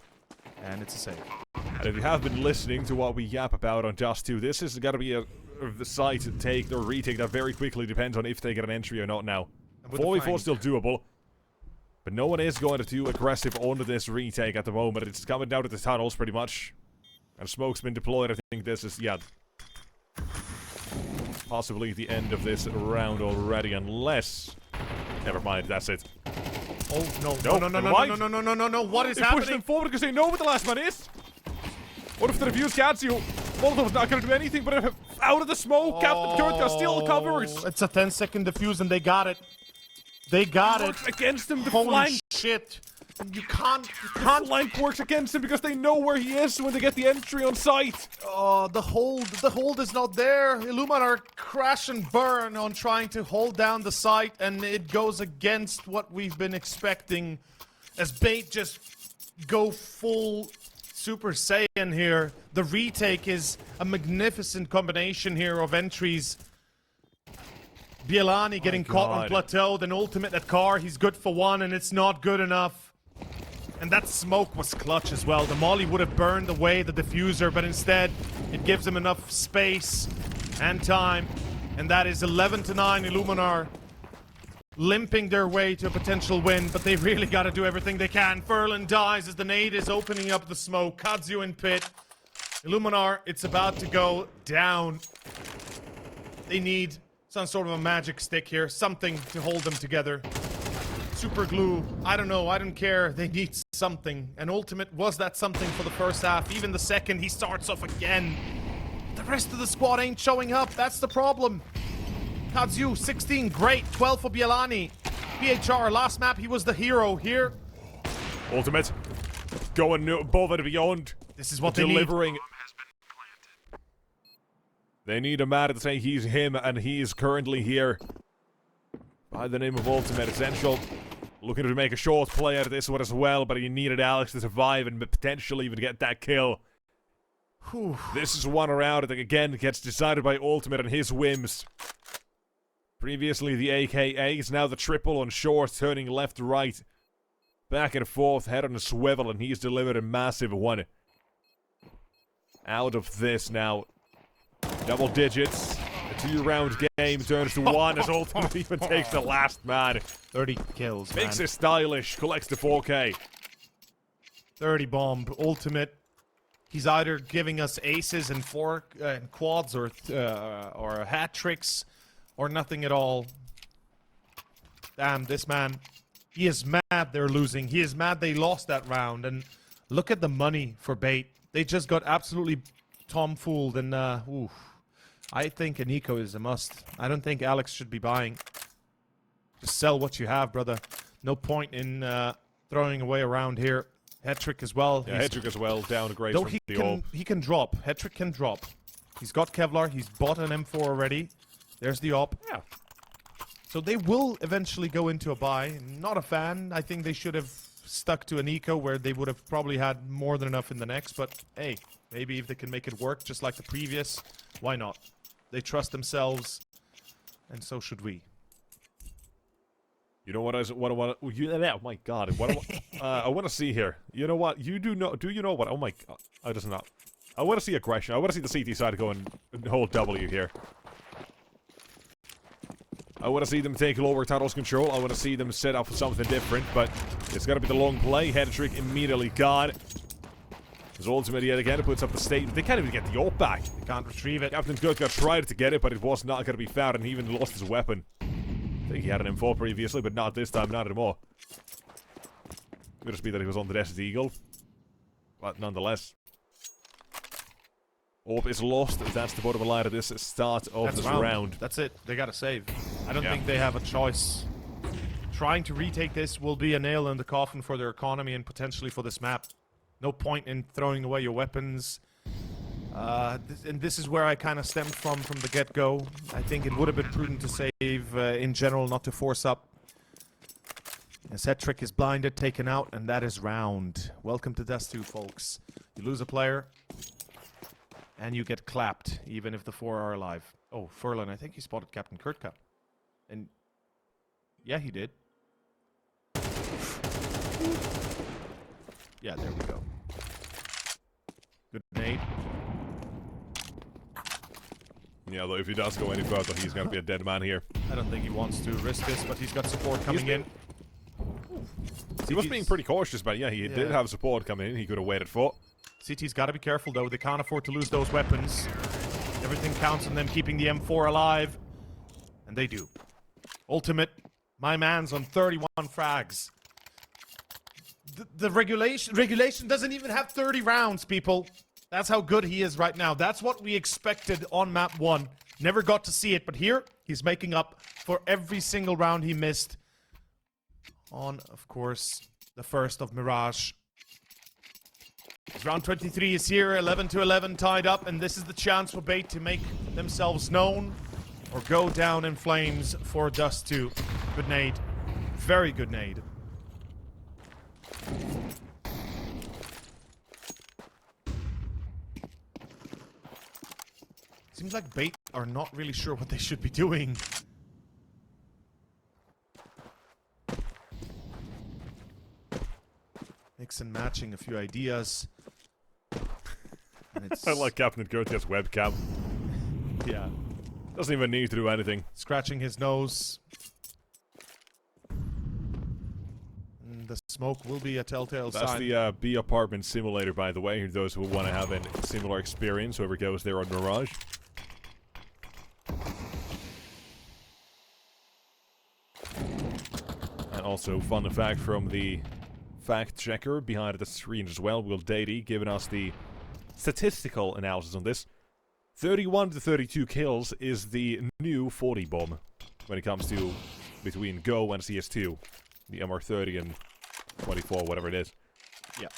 And it's a save. And if you have been listening to what we yap about on Dust 2, this is got to be the site to take or retake that very quickly, depends on if they get an entry or not now. 4v4 still doable, but no one is going to too aggressive onto this retake at the moment. It's coming down to the tunnels pretty much. And smoke's been deployed. I think this is, yeah, possibly the end of this round already, unless... Never mind, that's it. Oh, no. No. What is they happening? Push them forward because they know what the last man is. What if the defuse gets you? Molotov's not going to do anything, but if out of the smoke, Captain Kurtka still covers. It's a 10-second defuse, and they got it. They got it. Against him, the Holy flank. shit. You can't Flank works against him because they know where he is when they get the entry on site. Oh, the hold is not there. Illuminar crash and burn on trying to hold down the site, and it goes against what we've been expecting as Bait just go full Super Saiyan here. The retake is a magnificent combination here of entries. Bielani getting caught on plateau, then ultimate at car, he's good for one, and it's not good enough. And that smoke was clutch as well. The molly would have burned away the diffuser, but instead, it gives him enough space and time. And that is 11-9, Illuminar limping their way to a potential win, but they really got to do everything they can. Furlan dies as the nade is opening up the smoke. Kazu in pit. Illuminar, it's about to go down. They need some sort of a magic stick here, something to hold them together. Super glue, I don't know, I don't care. They need something. And Ultimate was that something for the first half. Even the second, he starts off again. The rest of the squad ain't showing up, that's the problem. Kazu, 16, great. 12 for Bielani. PHR, last map, he was the hero here. Ultimate, going above and beyond. This is what delivering. they need. They need a man to say he's him, and he is currently here. By the name of Ultimate, Essential. Looking to make a short play out of this one as well, but he needed Alex to survive and potentially even get that kill. Whew. This is one round that again gets decided by Ultimate and his whims. Previously the AKAs, now the triple on short, turning left to right. Back and forth, head on a swivel, and he's delivered a massive one. Out of this now. Double digits. A 2-round game turns to 1 as Ultimate even takes the last man. 30 kills, man. Makes it stylish, collects the 4K. 30 bomb. Ultimate. He's either giving us aces and quads or hat tricks or nothing at all. Damn, this man. He is mad they're losing. He is mad they lost that round. And look at the money for Bait. They just got absolutely tomfooled, and oof. I think an eco is a must. I don't think Alex should be buying. Just sell what you have, brother. No point in throwing away around here. Hetrick as well. Yeah, Hetrick as well. Down a grade though from the AWP. he can drop. Hetrick can drop. He's got Kevlar. He's bought an M4 already. There's the AWP. Yeah. So they will eventually go into a buy. Not a fan. I think they should have stuck to an eco where they would have probably had more than enough in the next. But hey, maybe if they can make it work just like the previous, why not? They trust themselves, and so should we. You know what? Oh my God! I want to see here. You know what? You do know? Do you know what? Oh my God! I does not. I want to see aggression. I want to see the CT side go and hold W here. I want to see them take lower titles control. I want to see them set up something different, but it's got to be the long play. Head trick immediately gone. His ultimate yet again puts up the state. They can't even get the ult back. They can't retrieve it. Captain Gutka tried to get it, but it was not going to be found, and he even lost his weapon. I think he had an M4 previously, but not this time, not anymore. Could just be that he was on the Desert Eagle. But nonetheless. Orb is lost. That's the bottom line of this start of this round. That's it. They gotta save. I don't think they have a choice. Trying to retake this will be a nail in the coffin for their economy and potentially for this map. No point in throwing away your weapons. And this is where I kind of stemmed from the get-go. I think it would have been prudent to save in general, not to force up. As Head trick is blinded, taken out, and that is round. Welcome to Dust 2, folks. You lose a player. And you get clapped, even if the 4 are alive. Oh, Furlan, I think he spotted Captain Kurtka. And yeah, he did. Yeah, there we go. Good nade. Yeah, though if he does go any further, he's gonna be a dead man here. I don't think he wants to risk this, but he's got support coming in. He was being pretty cautious, but yeah, he did have support coming in. He could have waited for. CT's got to be careful, though. They can't afford to lose those weapons. Everything counts on them keeping the M4 alive. And they do. Ultimate. My man's on 31 frags. The regulation doesn't even have 30 rounds, people. That's how good he is right now. That's what we expected on map 1. Never got to see it, but here, he's making up for every single round he missed. On, of course, the first of Mirage. Round 23 is here, 11-11 tied up, and this is the chance for Bait to make themselves known or go down in flames for Dust 2. Good nade. Very good nade. Seems like Bait are not really sure what they should be doing. Mix and matching a few ideas. I like Captain Kurtka's webcam. Yeah. Doesn't even need to do anything. Scratching his nose. The smoke will be a telltale sign. That's the B apartment simulator, by the way. Those who want to have a similar experience, whoever goes there on Mirage. And also, fun fact from the fact checker behind the screen as well, Will Dady, giving us the statistical analysis on this. 31 to 32 kills is the new 40 bomb when it comes to between Go and CS2. The MR30 and 24, whatever it is. Yeah.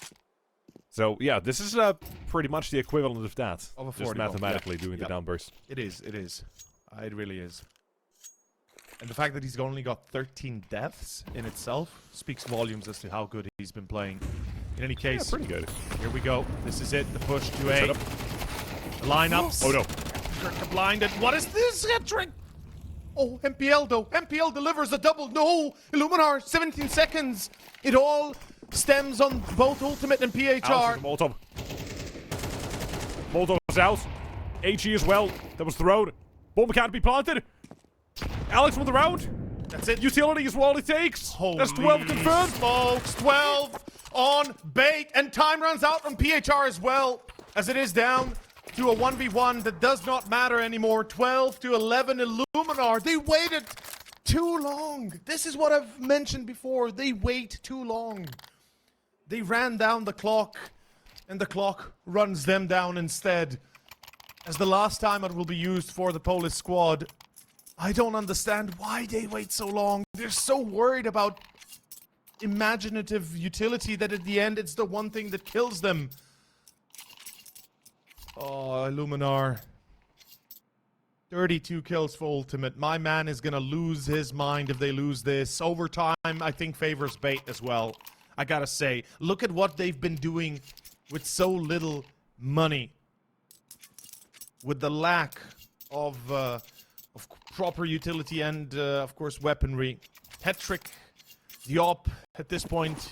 So, yeah, this is pretty much the equivalent of that. Of a 40 just mathematically doing the numbers. It is. It really is. And the fact that he's only got 13 deaths in itself speaks volumes as to how good he's been playing. In any case, Yeah, pretty good. Here we go. This is it. The push to A. Set up. The lineups. Oh no. Kurtka blinded. What is this? Hat-trick! Oh, MPL though. MPL delivers a double. No! Illuminar, 17 seconds. It all stems on both Ultimate and PHR. Molotov. Molotov is out. HE as well. That was thrown. Bomb can't be planted. Alex won the round. That's it. Utility is all it takes. Holy That's 12 confirmed. smokes, 12 on Bait, and time runs out from PHR as well, as it is down to a 1v1 that does not matter anymore. 12 to 11 Illuminar. They waited too long. This is what I've mentioned before. They wait too long. They ran down the clock, and the clock runs them down instead. As the last time it will be used for the Polish squad. I don't understand why they wait so long. They're so worried about imaginative utility that at the end it's the one thing that kills them. Oh, Illuminar. 32 kills for Ultimate. My man is gonna lose his mind if they lose this. Overtime, I think, favors Bait as well. I gotta say, look at what they've been doing with so little money. With the lack of proper utility and, of course, weaponry. Hat-trick, the op, at this point,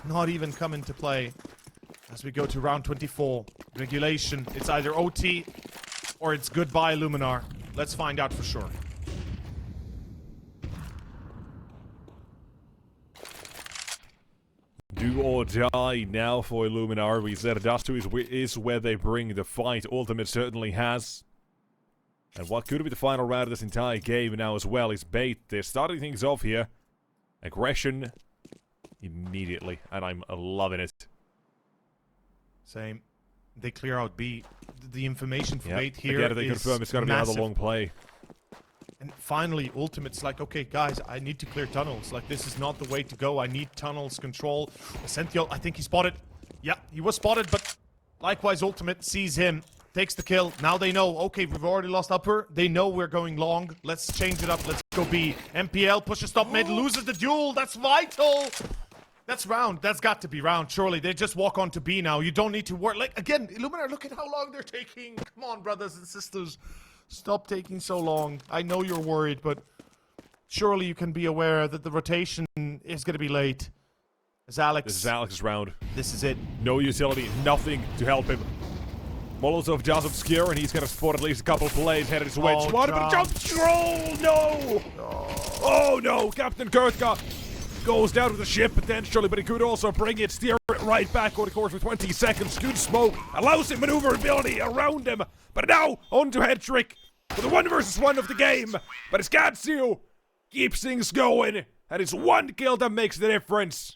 not even come into play. As we go to round 24. Regulation, it's either OT or it's goodbye Illuminar. Let's find out for sure. Do or die now for Illuminar. We said Dust 2 is where they bring the fight. Ultimate certainly has. And what could be the final round of this entire game now as well is bait. They're starting things off here. Aggression immediately, and I'm loving it. Same. They clear out B. The information for Yep. bait here Again, they is confirm it's going to be massive. another long play. And finally, Ultimate's like, okay, guys, I need to clear tunnels. Like, this is not the way to go. I need tunnels control. Essential, I think he spotted. Yeah, he was spotted, but likewise, Ultimate sees him, takes the kill. Now they know, okay, we've already lost upper. They know we're going long. Let's change it up. Let's go B. MPL pushes top mid, loses the duel. That's vital. That's round. That's got to be round, surely. They just walk on to B now. You don't need to work. Like, again, Illuminar, look at how long they're taking. Come on, brothers and sisters. Stop taking so long. I know you're worried, but surely you can be aware that the rotation is going to be late. As Alex... This is Alex's round. This is it. No utility, nothing to help him. Molotov does obscure, and he's going to spot at least a couple plays headed his way. Oh, Swatted, but jump troll! No! Oh no! Captain Kurtka goes down with the ship potentially, but he could also bring it, steer it right back over the course for 20 seconds. Good smoke, allows him maneuverability around him. But now, on to Headtrick for the 1 versus 1 of the game. But it's Katsu keeps things going, and it's one kill that makes the difference.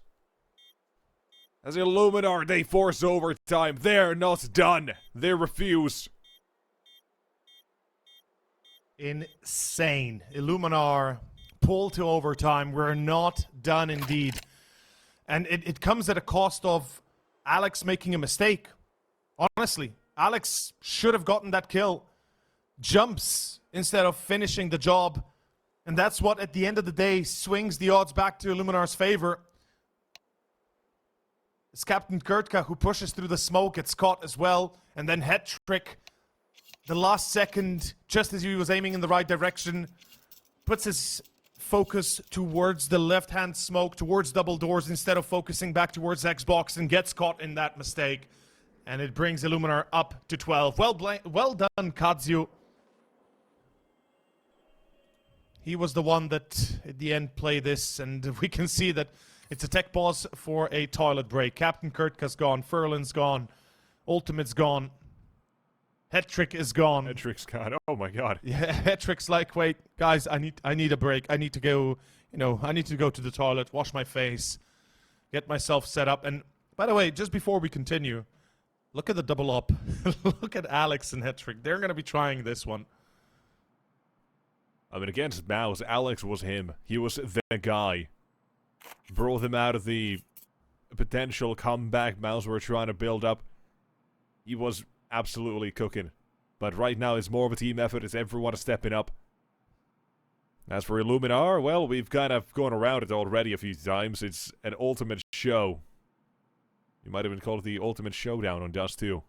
As Illuminar, they force overtime. They're not done. They refuse. Insane. Illuminar pull to overtime. We're not done indeed. And it comes at a cost of Alex making a mistake. Honestly, Alex should have gotten that kill. Jumps instead of finishing the job. And that's what, at the end of the day, swings the odds back to Illuminar's favor. It's Captain Kurtka who pushes through the smoke, gets caught as well, and then Headtrick, the last second, just as he was aiming in the right direction, puts his focus towards the left-hand smoke, towards double doors, instead of focusing back towards Xbox, and gets caught in that mistake. And it brings Illuminar up to 12. Well done, Kazu. He was the one that, at the end, played this, and we can see that it's a tech pause for a toilet break. Captain Kurtka's gone, Furlan's gone, Ultimate's gone, Headtrick is gone. Headtrick's gone. Oh my god. Yeah, Headtrick's like, wait, guys, I need a break. I need to go, I need to go to the toilet, wash my face, get myself set up. And by the way, just before we continue, look at the double up. Look at Alex and Headtrick. They're going to be trying this one. I mean, against Mouse, Alex was him. He was the guy. Brought him out of the potential comeback Mouse were trying to build up. He was absolutely cooking. But right now, it's more of a team effort. It's everyone stepping up. As for Illuminar, well, we've kind of gone around it already a few times. It's an ultimate show. You might even call it the ultimate showdown on Dust 2.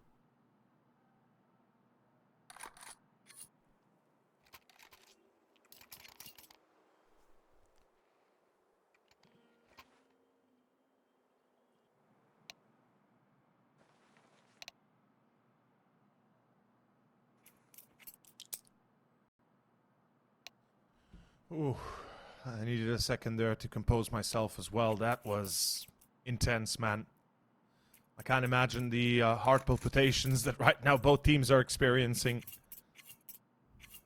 Ooh, I needed a second there to compose myself as well. That was intense, man. I can't imagine the heart palpitations that right now both teams are experiencing.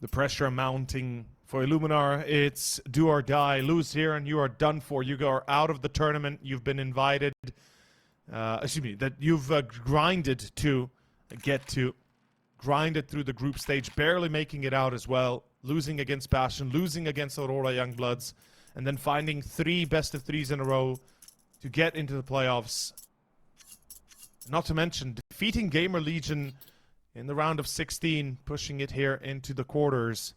The pressure mounting for Illuminar. It's do or die. Lose here and you are done for. You are out of the tournament. You've been invited. Excuse me, that you've grinded to get to. Grinded through the group stage, barely making it out as well. Losing against Passion, losing against Aurora Youngbloods, and then finding 3 best-of-3s in a row to get into the playoffs. Not to mention defeating Gamer Legion in the round of 16, pushing it here into the quarters.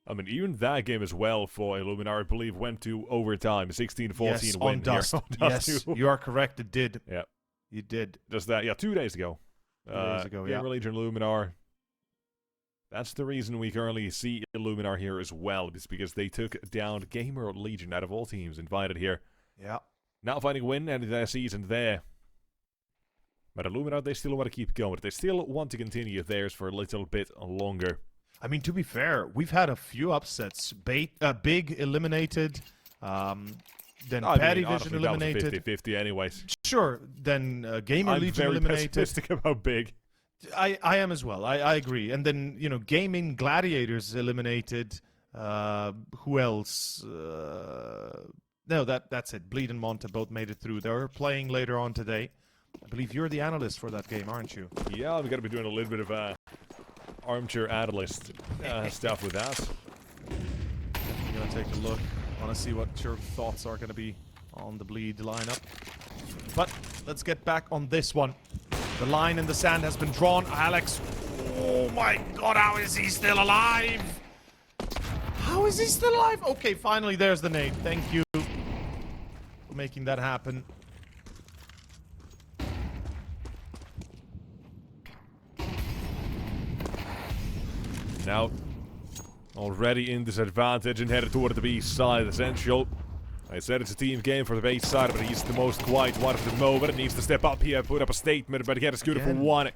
I mean, even that game as well for Illuminar, I believe, went to overtime. 16-14 Yes, win on Dust. here. On Dust Yes, 2. you are correct. It did. Yeah. You did. Just that, yeah, 2 days ago. 2 days ago, yeah. Gamer Legion, Illuminar. That's the reason we currently see Illuminar here as well. It's because they took down Gamer Legion out of all teams invited here. Yeah. Not finding a win end of their season there. But Illuminar, they still want to keep going. They still want to continue theirs for a little bit longer. I mean, to be fair, we've had a few upsets. Big eliminated. then I Patty mean, Vision honestly, that was eliminated. 50-50 anyways. Sure, then Gamer I'm Legion very eliminated. pessimistic about Big. I am as well. I agree. And then, you know, Gaming Gladiators eliminated. Who else? No, that's it. Bleed and Monta both made it through. They're playing later on today. I believe you're the analyst for that game, aren't you? Yeah, we got to be doing a little bit of armchair analyst stuff with that. I'm going to take a look. I want to see what your thoughts are going to be on the Bleed lineup. But let's get back on this one. The line in the sand has been drawn. Alex. Oh my god, how is he still alive? How is he still alive? Okay, finally there's the nade. Thank you for making that happen. Now, already in disadvantage and headed toward the B side. Essential. I said it's a team game for the base side, but he's the most quiet one at the moment. Needs to step up here, put up a statement, but again, it's good for one.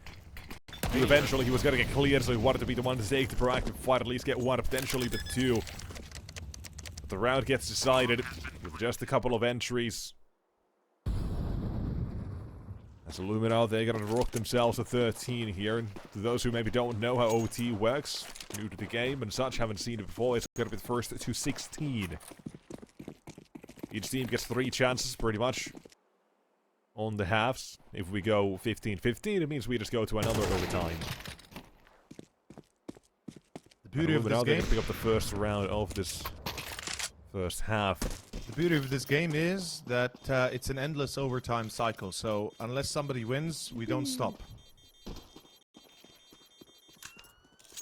Eventually, he was going to get cleared, so he wanted to be the one to take the proactive fight, at least get one, potentially the two. But the round gets decided with just a couple of entries. As Illuminar, they're going to rock themselves a 13 here. And to those who maybe don't know how OT works, new to the game and such, haven't seen it before, it's going to be the first to 16. Each team gets 3 chances, pretty much, on the halves. If we go 15-15, it means we just go to another overtime. The beauty of this they're game... going to pick up the first round of this first half. The beauty of this game is that it's an endless overtime cycle, so unless somebody wins, we don't stop.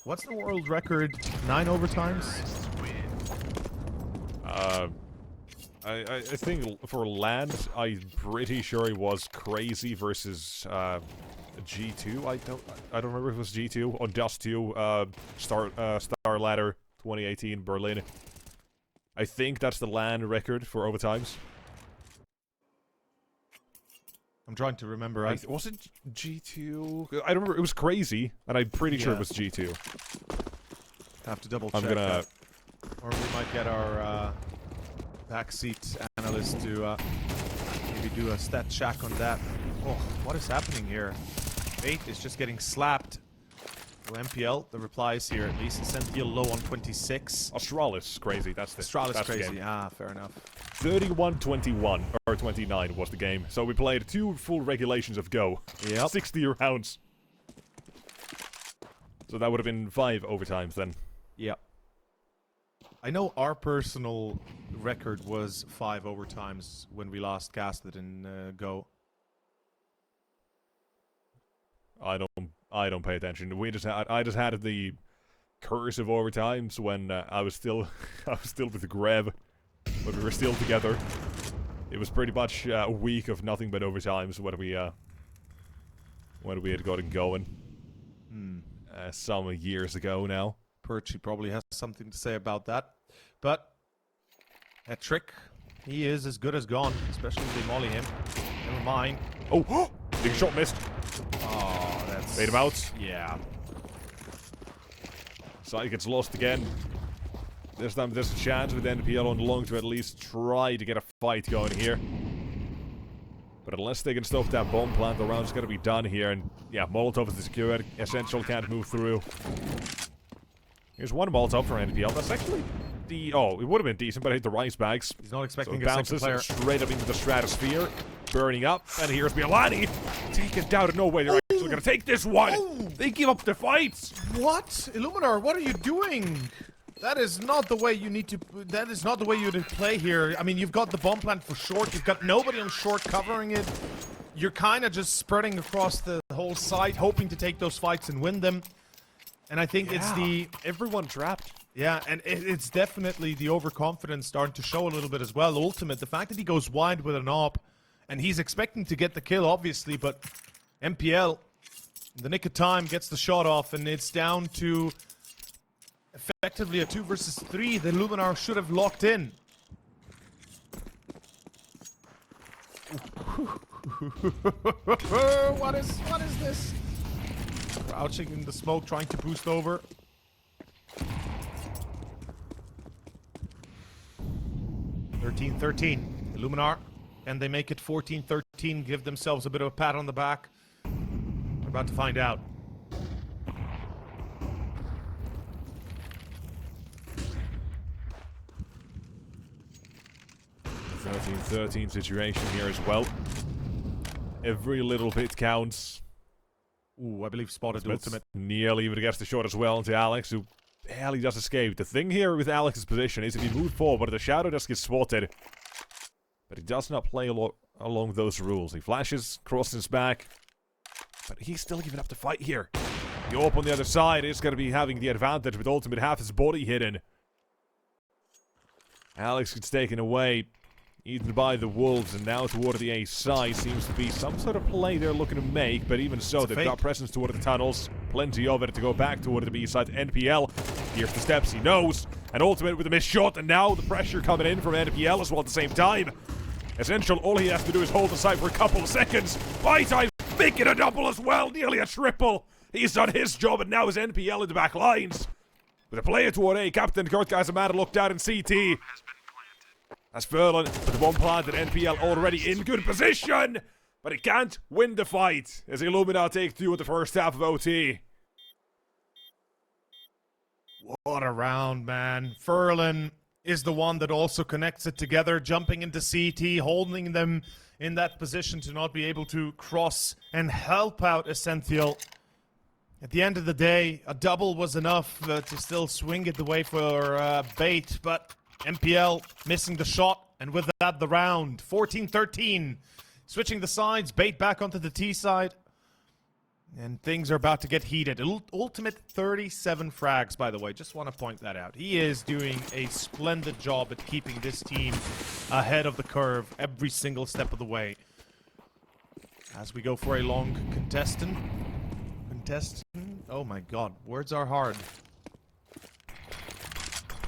What's the world record? 9 overtimes? I think for land, I'm pretty sure it was Crazy versus G2. I don't remember if it was G2 or Dust 2. Star Ladder 2018 Berlin. I think that's the land record for overtimes. I'm trying to remember. Was it G2? I remember it was Crazy, and I'm pretty sure it was G2. Have to double check. I'm gonna. That. Or we might get our backseat analyst to maybe do a stat check on that. Oh, what is happening here? Bait is just getting slapped. Well, MPL, the reply is here at least. Sentinel low on 26. Astralis Crazy. That's the. Astralis that's Crazy. The game. Ah, fair enough. 31-21 or 29 was the game. So we played 2 full regulations of Go. Yep. 60 rounds. So that would have been 5 overtimes then. Yep. I know our personal record was 5 overtimes when we last casted in Go. I don't pay attention. I just had the curse of overtimes when I was still with Greb, but we were still together. It was pretty much a week of nothing but overtimes when we had gotten going. Some years ago now. Perchy probably has something to say about that, but a trick, he is as good as gone, especially if they molly him. Never mind. Oh, big shot missed. Oh, that's... Made him out. Yeah. Side gets lost again. This time there's a chance with NPL on long to at least try to get a fight going here. But unless they can stop that bomb plant, the round's gonna be done here. And yeah, Molotov is secured. Essential can't move through. Here's one Molotov for NPL. That's actually the... Oh, it would have been decent, but I hit the rice bags. He's not expecting So it a second bounces player. straight up into the stratosphere. Burning up. And here's Bialani. Taken down to nowhere. They're actually gonna take this one. Oh. They give up the fight. What? Illuminar, what are you doing? That is not the way you need to... That is not the way you would play here. I mean, you've got the bomb plant for short. You've got nobody on short covering it. You're kind of just spreading across the whole site, hoping to take those fights and win them. And I think it's the... Everyone trapped. Yeah, and it's definitely the overconfidence starting to show a little bit as well. Ultimate, the fact that he goes wide with an AWP, and he's expecting to get the kill, obviously, but MPL, in the nick of time, gets the shot off, and it's down to effectively a 2 versus 3 that Illuminar should have locked in. What is this? Crouching in the smoke, trying to boost over. 13-13. Illuminar, and they make it 14-13, give themselves a bit of a pat on the back. We're about to find out. A 13-13 situation here as well. Every little bit counts. Ooh, I believe spotted Smith's ultimate. nearly even gets the shot as well into Alex, who barely does escape. The thing here with Alex's position is if he moves forward, the shadow just gets spotted. But he does not play along those rules. He flashes, crosses his back. But he's still giving up the fight here. The AWP on the other side is going to be having the advantage with ultimate half his body hidden. Alex gets taken away, eaten by the Wolves, and now toward the A side seems to be some sort of play they're looking to make, but even so, they've got presence toward the tunnels. Plenty of it to go back toward the B side. NPL, here's the steps he knows, and ultimate with a missed shot, and now the pressure coming in from NPL as well at the same time. Essential, all he has to do is hold the side for a couple of seconds. By time, making a double as well, nearly a triple. He's done his job, and now is NPL in the back lines. With a player toward A, Captain Kurt has a man to look down in CT. As Furlan with the one planted, NPL already in good position, but he can't win the fight as Illuminar take 2 with the first half of OT. What a round, man. Furlan is the one that also connects it together, jumping into CT, holding them in that position to not be able to cross and help out Essential. At the end of the day, a double was enough to still swing it the way for bait, but MPL missing the shot, and with that, the round. 14-13. Switching the sides, bait back onto the T side. And things are about to get heated. Ultimate 37 frags, by the way. Just want to point that out. He is doing a splendid job at keeping this team ahead of the curve every single step of the way. As we go for a long contestant. Oh my god, words are hard.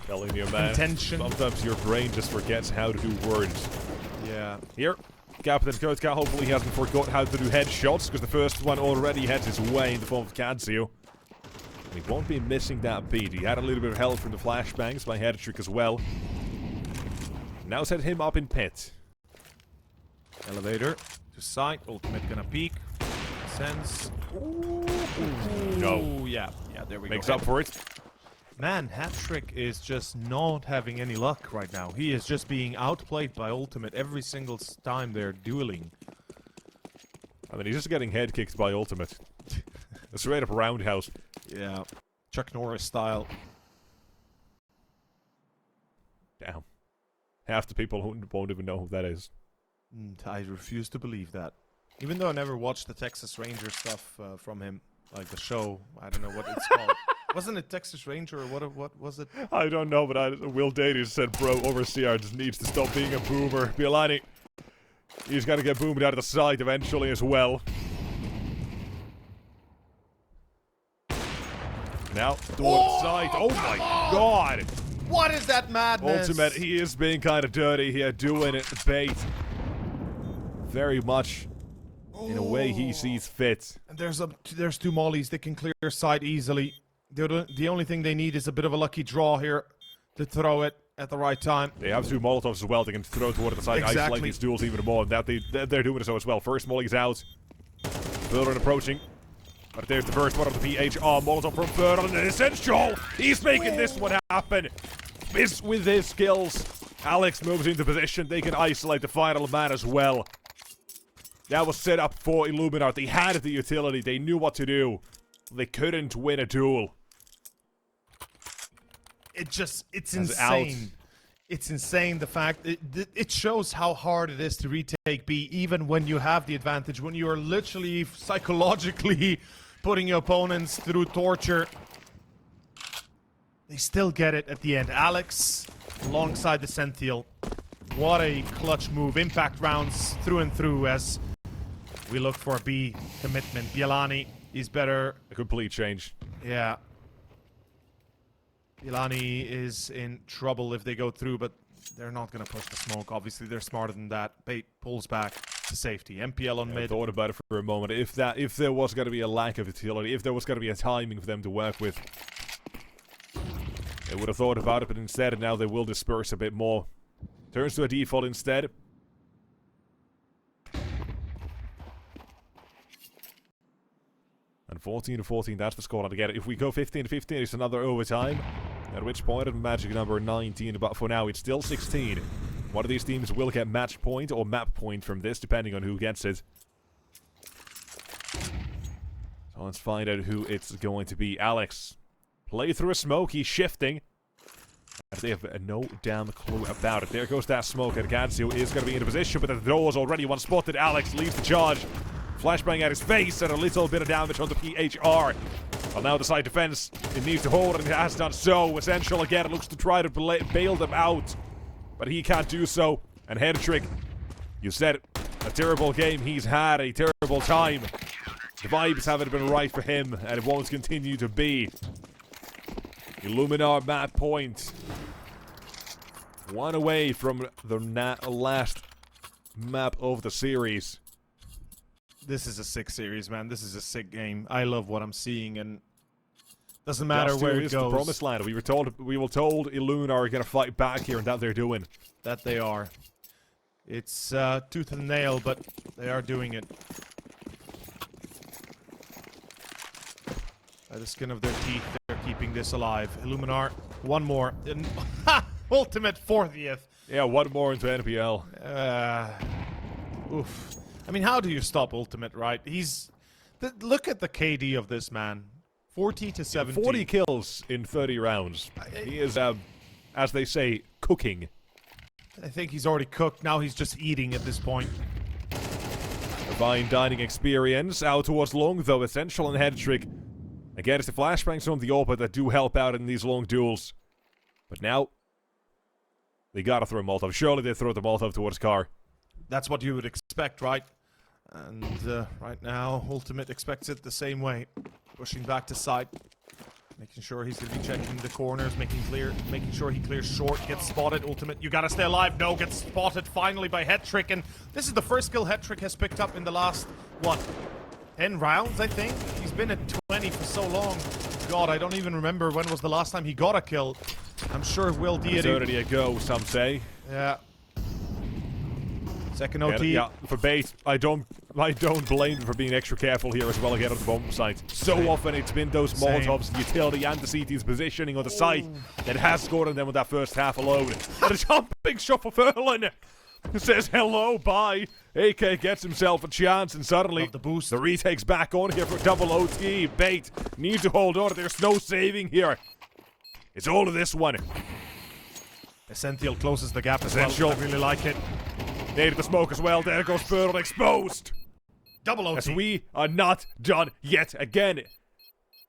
Telling you, man. Contention. Sometimes your brain just forgets how to do words. Yeah. Here, Captain Kotka, hopefully he hasn't forgot how to do headshots, because the first one already heads his way in the form of Kanzio. And he won't be missing that beat. He had a little bit of help from the flashbangs by head trick as well. Now set him up in pit. Elevator to site. Ultimate gonna peek. Sends. Ooh. No. Yeah, there we go. Makes up for it. Man, Hat-Trick is just not having any luck right now. He is just being outplayed by Ultimate every single time they're dueling. I mean, he's just getting head kicked by Ultimate. A straight up roundhouse. Yeah. Chuck Norris style. Damn. Half the people won't even know who that is. I refuse to believe that. Even though I never watched the Texas Ranger stuff from him, like the show. I don't know what it's called. Wasn't it Texas Ranger or what was it? I don't know, but Will Davies said, bro, Overseer just needs to stop being a boomer. Bielani, he's got to get boomed out of the side eventually as well. Now, towards the side. Oh my god! What is that madness? Ultimate, he is being kind of dirty here, doing it, bait. Very much in a way he sees fit. And there's 2 mollies that can clear side easily. The only thing they need is a bit of a lucky draw here to throw it at the right time. They have 2 Molotovs as well. They can throw toward the side, isolate these duels even more. That they're doing so as well. First Molly's out. Furlan approaching. But there's the first one of the PHR Molotov from Furlan. And Essential! He's making this one happen. With his skills. Alex moves into position. They can isolate the final man as well. That was set up for Illuminar. They had the utility. They knew what to do. They couldn't win a duel. It's insane. It's insane, the fact it shows how hard it is to retake B, even when you have the advantage, when you are literally psychologically putting your opponents through torture. They still get it at the end. Alex alongside the Senthiel. What a clutch move. Impact rounds through and through as we look for a B commitment. Bielani is better. A complete change. Yeah. Bielani is in trouble if they go through, but they're not going to push the smoke. Obviously, they're smarter than that. Bait pulls back to safety. MPL on mid. I thought about it for a moment. If there was going to be a lack of utility, if there was going to be a timing for them to work with, they would have thought about it, but instead now they will disperse a bit more. Turns to a default instead. 14-14, that's the score to get it. If we go 15-15, it's another overtime. At which point, it's magic number 19. But for now, it's still 16. One of these teams will get match point or map point from this, depending on who gets it. So let's find out who it's going to be. Alex. Play through a smoke. He's shifting. And they have no damn clue about it. There goes that smoke. And Gansio is going to be in a position, but the door is already one spotted. Alex leads the charge. Flashbang at his face and a little bit of damage on the PHR. Well, now the side defense, it needs to hold, and it has done so. Essential again, it looks to try to bail them out. But he can't do so. And Headtrick, you said it, a terrible game he's had, a terrible time. The vibes haven't been right for him, and it won't continue to be. Illuminar map point. One away from the last map of the series. This is a sick series, man. This is a sick game. I love what I'm seeing, and doesn't matter where it goes. The promised land. We were told Illuminar are gonna fight back here, and that they're doing. That they are. It's tooth and nail, but they are doing it. By the skin of their teeth, they're keeping this alive. Illuminar, one more. And ultimate 40th. Yeah, one more into NPL. Oof. I mean, how do you stop Ultimate, right? Look at the KD of this man. 40 to 70. 40 kills in 30 rounds. He is, as they say, cooking. I think he's already cooked. Now he's just eating at this point. Divine dining experience. Out towards long, though. Essential and Headtrick. Again, it's the flashbangs from the AWP that do help out in these long duels. But now, they gotta throw a Molotov. Surely they throw the Molotov towards Car. That's what you would expect, right? And right now, Ultimate expects it the same way. Pushing back to side. Making sure he's going to be checking the corners, making sure he clears short, gets spotted. Ultimate, you gotta stay alive. No, gets spotted finally by Headtrick. And this is the first kill Headtrick has picked up in the last, what, 10 rounds, I think? He's been at 20 for so long. God, I don't even remember when was the last time he got a kill. I'm sure Will Deity... Eternity ago, some say. Yeah. Second OT. Yeah, for bait, I don't blame them for being extra careful here as well again on the bomb site. So often it's been those Molotovs, the utility and the CT's positioning on the site that has scored on them with that first half alone. And a jumping shot for Furlan. Says hello, bye. AK gets himself a chance, and suddenly the boost. The retake's back on here for double OT. Bait needs to hold on. There's no saving here. It's all of this one. Essential closes the gap as Essential. well. I really like it. Needed the smoke as well. There goes Furlan exposed. Double OT. As we are not done yet again.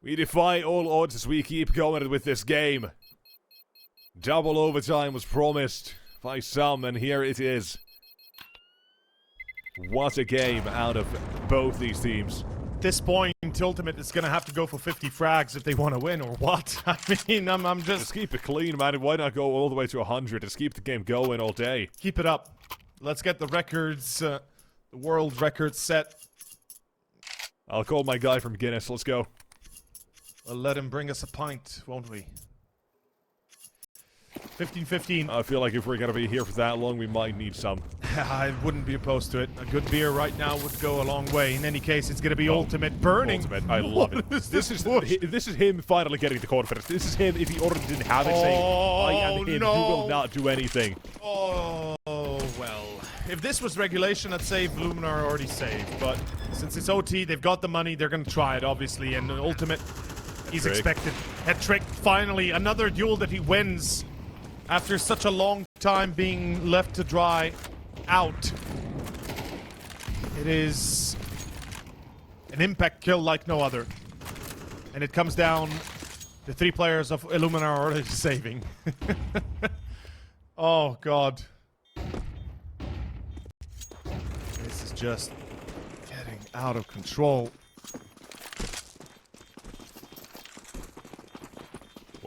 We defy all odds as we keep going with this game. Double overtime was promised by some, and here it is. What a game out of both these teams. At this point, Ultimate is going to have to go for 50 frags if they want to win, or what? I mean, I'm just... keep it clean, man. Why not go all the way to 100? Just keep the game going all day. Keep it up. Let's get the records, the world record set. I'll call my guy from Guinness. Let's go. We'll let him bring us a pint, won't we? 15-15. I feel like if we're going to be here for that long, we might need some. I wouldn't be opposed to it. A good beer right now would go a long way. In any case, it's going to be Ultimate burning. Ultimate. I love it. This is him finally getting the confidence. This is him if he already didn't have it saying, I am him who will not do anything. Oh, well. If this was regulation, I'd say Illuminar already saved. But since it's OT, they've got the money. They're going to try it, obviously. And Ultimate, he's expected. Headtrick, finally, another duel that he wins. After such a long time being left to dry out. It is an impact kill like no other. And it comes down to 3 players of Illuminar already saving. Oh, God. This is just getting out of control.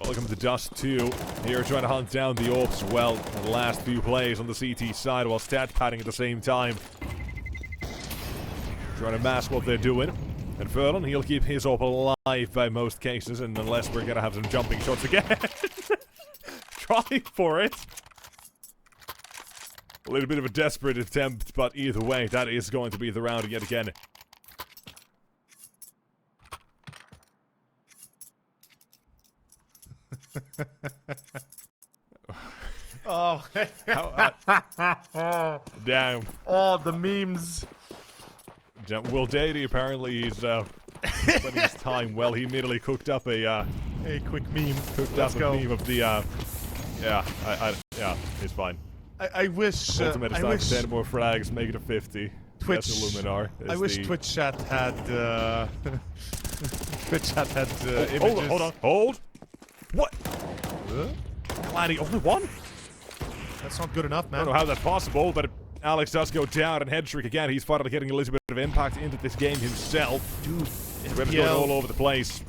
Welcome to Dust 2. Here trying to hunt down the AWPs as well. The last few plays on the CT side while stat padding at the same time. Trying to mask what they're doing. And Furlan, he'll keep his AWP alive by most cases, and unless we're gonna have some jumping shots again. Trying for it. A little bit of a desperate attempt, but either way, that is going to be the round yet again. Oh. Damn. Oh, the memes. Well, Dady apparently he's spending his time well. He immediately cooked up a quick meme. Let's go. meme of the yeah, it's fine. I wish. Ultimate is I time wish for 10 more frags, make it a 50. Twitch. That's Illuminar. I wish Twitch chat had. Twitch chat had images. Hold on. Hold. What? Glad he only one? That's not good enough, I man. don't know how that's possible, but Alex does go down, and Headtrick again. He's finally getting a little bit of impact into this game himself. Dude, Web's going all over the place.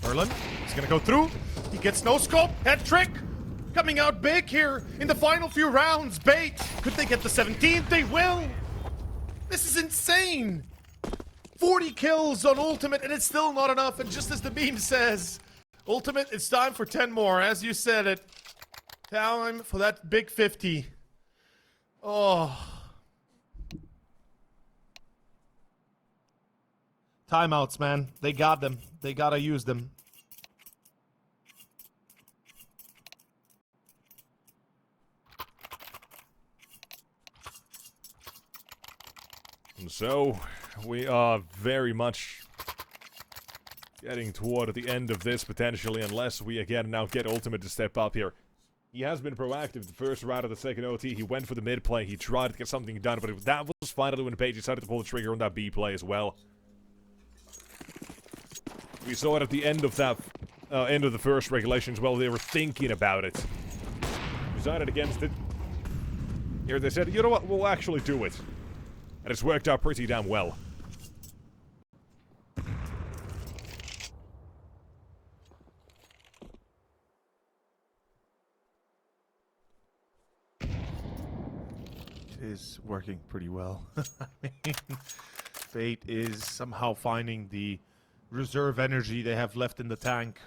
Merlin, he's gonna go through. He gets no scope. Head trick coming out big here in the final few rounds. Bait. Could they get the 17th? They will. This is insane. 40 kills on Ultimate, and it's still not enough. And just as the meme says, Ultimate, it's time for 10 more. As you said it, time for that big 50. Oh. Timeouts, man. They got them. They gotta use them. And so, we are very much getting toward the end of this, potentially, unless we again now get Ultimate to step up here. He has been proactive the first round of the second OT. He went for the mid play. He tried to get something done, but that was finally when Page decided to pull the trigger on that B play as well. We saw it at the end of that, end of the first regulation as well. They were thinking about it. Decided against it. Here they said, you know what, we'll actually do it. And it's worked out pretty damn well. It is working pretty well. I mean, Fate is somehow finding the reserve energy they have left in the tank,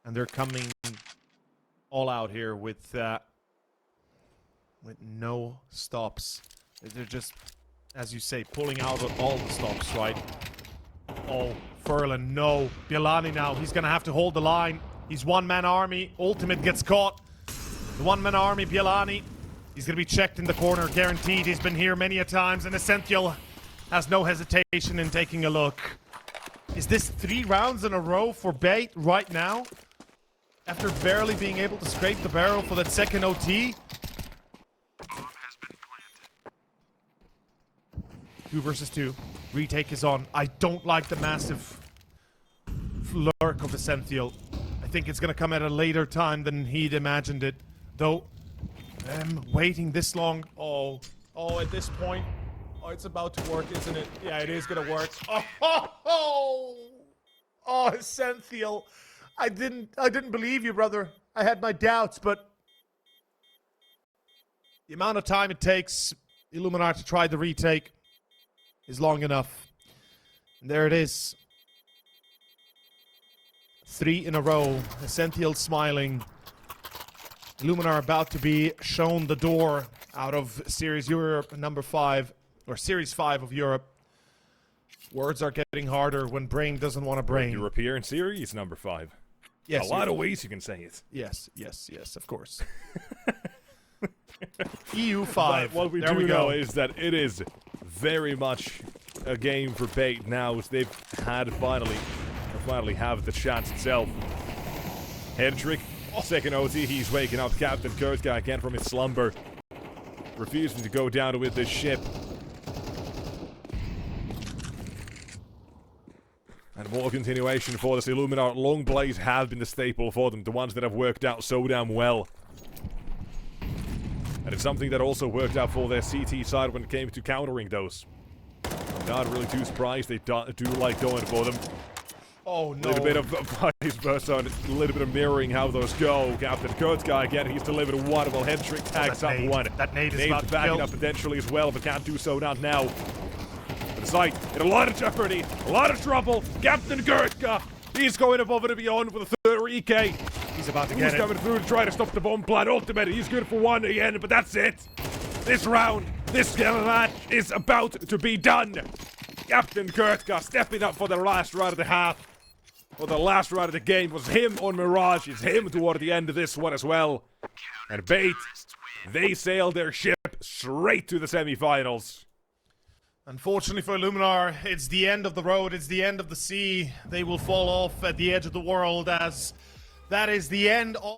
and they're coming all out here with no stops. They're just, as you say, pulling out all the stops, right? Oh, Furlan, no. Bialani now, he's gonna have to hold the line. He's one-man army. Ultimate gets caught. The one-man army, Bialani, he's gonna be checked in the corner, guaranteed. He's been here many a times, and Essential has no hesitation in taking a look. Is this 3 rounds in a row for Bait right now? After barely being able to scrape the barrel for that second OT? Bomb has been planted. 2 versus 2. Retake is on. I don't like the massive lurk of Essential. I think it's gonna come at a later time than he'd imagined it. Though, waiting this long. Oh, at this point. Oh, it's about to work, isn't it? Yeah, it is gonna work. Oh, Essential. I didn't believe you, brother. I had my doubts, but the amount of time it takes Illuminar to try the retake is long enough. And there it is. 3 in a row. Essential smiling. Illuminar about to be shown the door out of Series Europe number 5. Or Series 5 of Europe. Words are getting harder when brain doesn't want to brain. European Series number 5. Yes, a lot of ways you can say it. Yes, of course. EU 5. But what we do know is that it is very much a game for Bait now, as they've had finally have the chance itself. Headtrick, second OT, he's waking up Captain Kurtka again from his slumber, refusing to go down with this ship. And more continuation for this Illuminar. Long blades have been the staple for them, the ones that have worked out so damn well. And it's something that also worked out for their CT side when it came to countering those. I'm not really too surprised, they do like going for them. Oh no. A little bit of vice versa, and a little bit of mirroring how those go. Captain Kurtka again, he's delivered one, while Headtrick tags up one. That nade is Nade's about to backing kill. up potentially as well, but can't do so not now. The site in a lot of jeopardy, a lot of trouble. Captain Kurtka, he's going above and beyond with a third EK. He's about to Who's get it. coming through to try to stop the bomb plan? Ultimate, he's good for one again, but that's it. This round, this match is about to be done. Captain Kurtka stepping up for the last round of the half. Well, the last round of the game was him on Mirage. It's him toward the end of this one as well. And Bait, they sailed their ship straight to the semi-finals. Unfortunately for Illuminar, it's the end of the road, it's the end of the sea. They will fall off at the edge of the world as that is the end of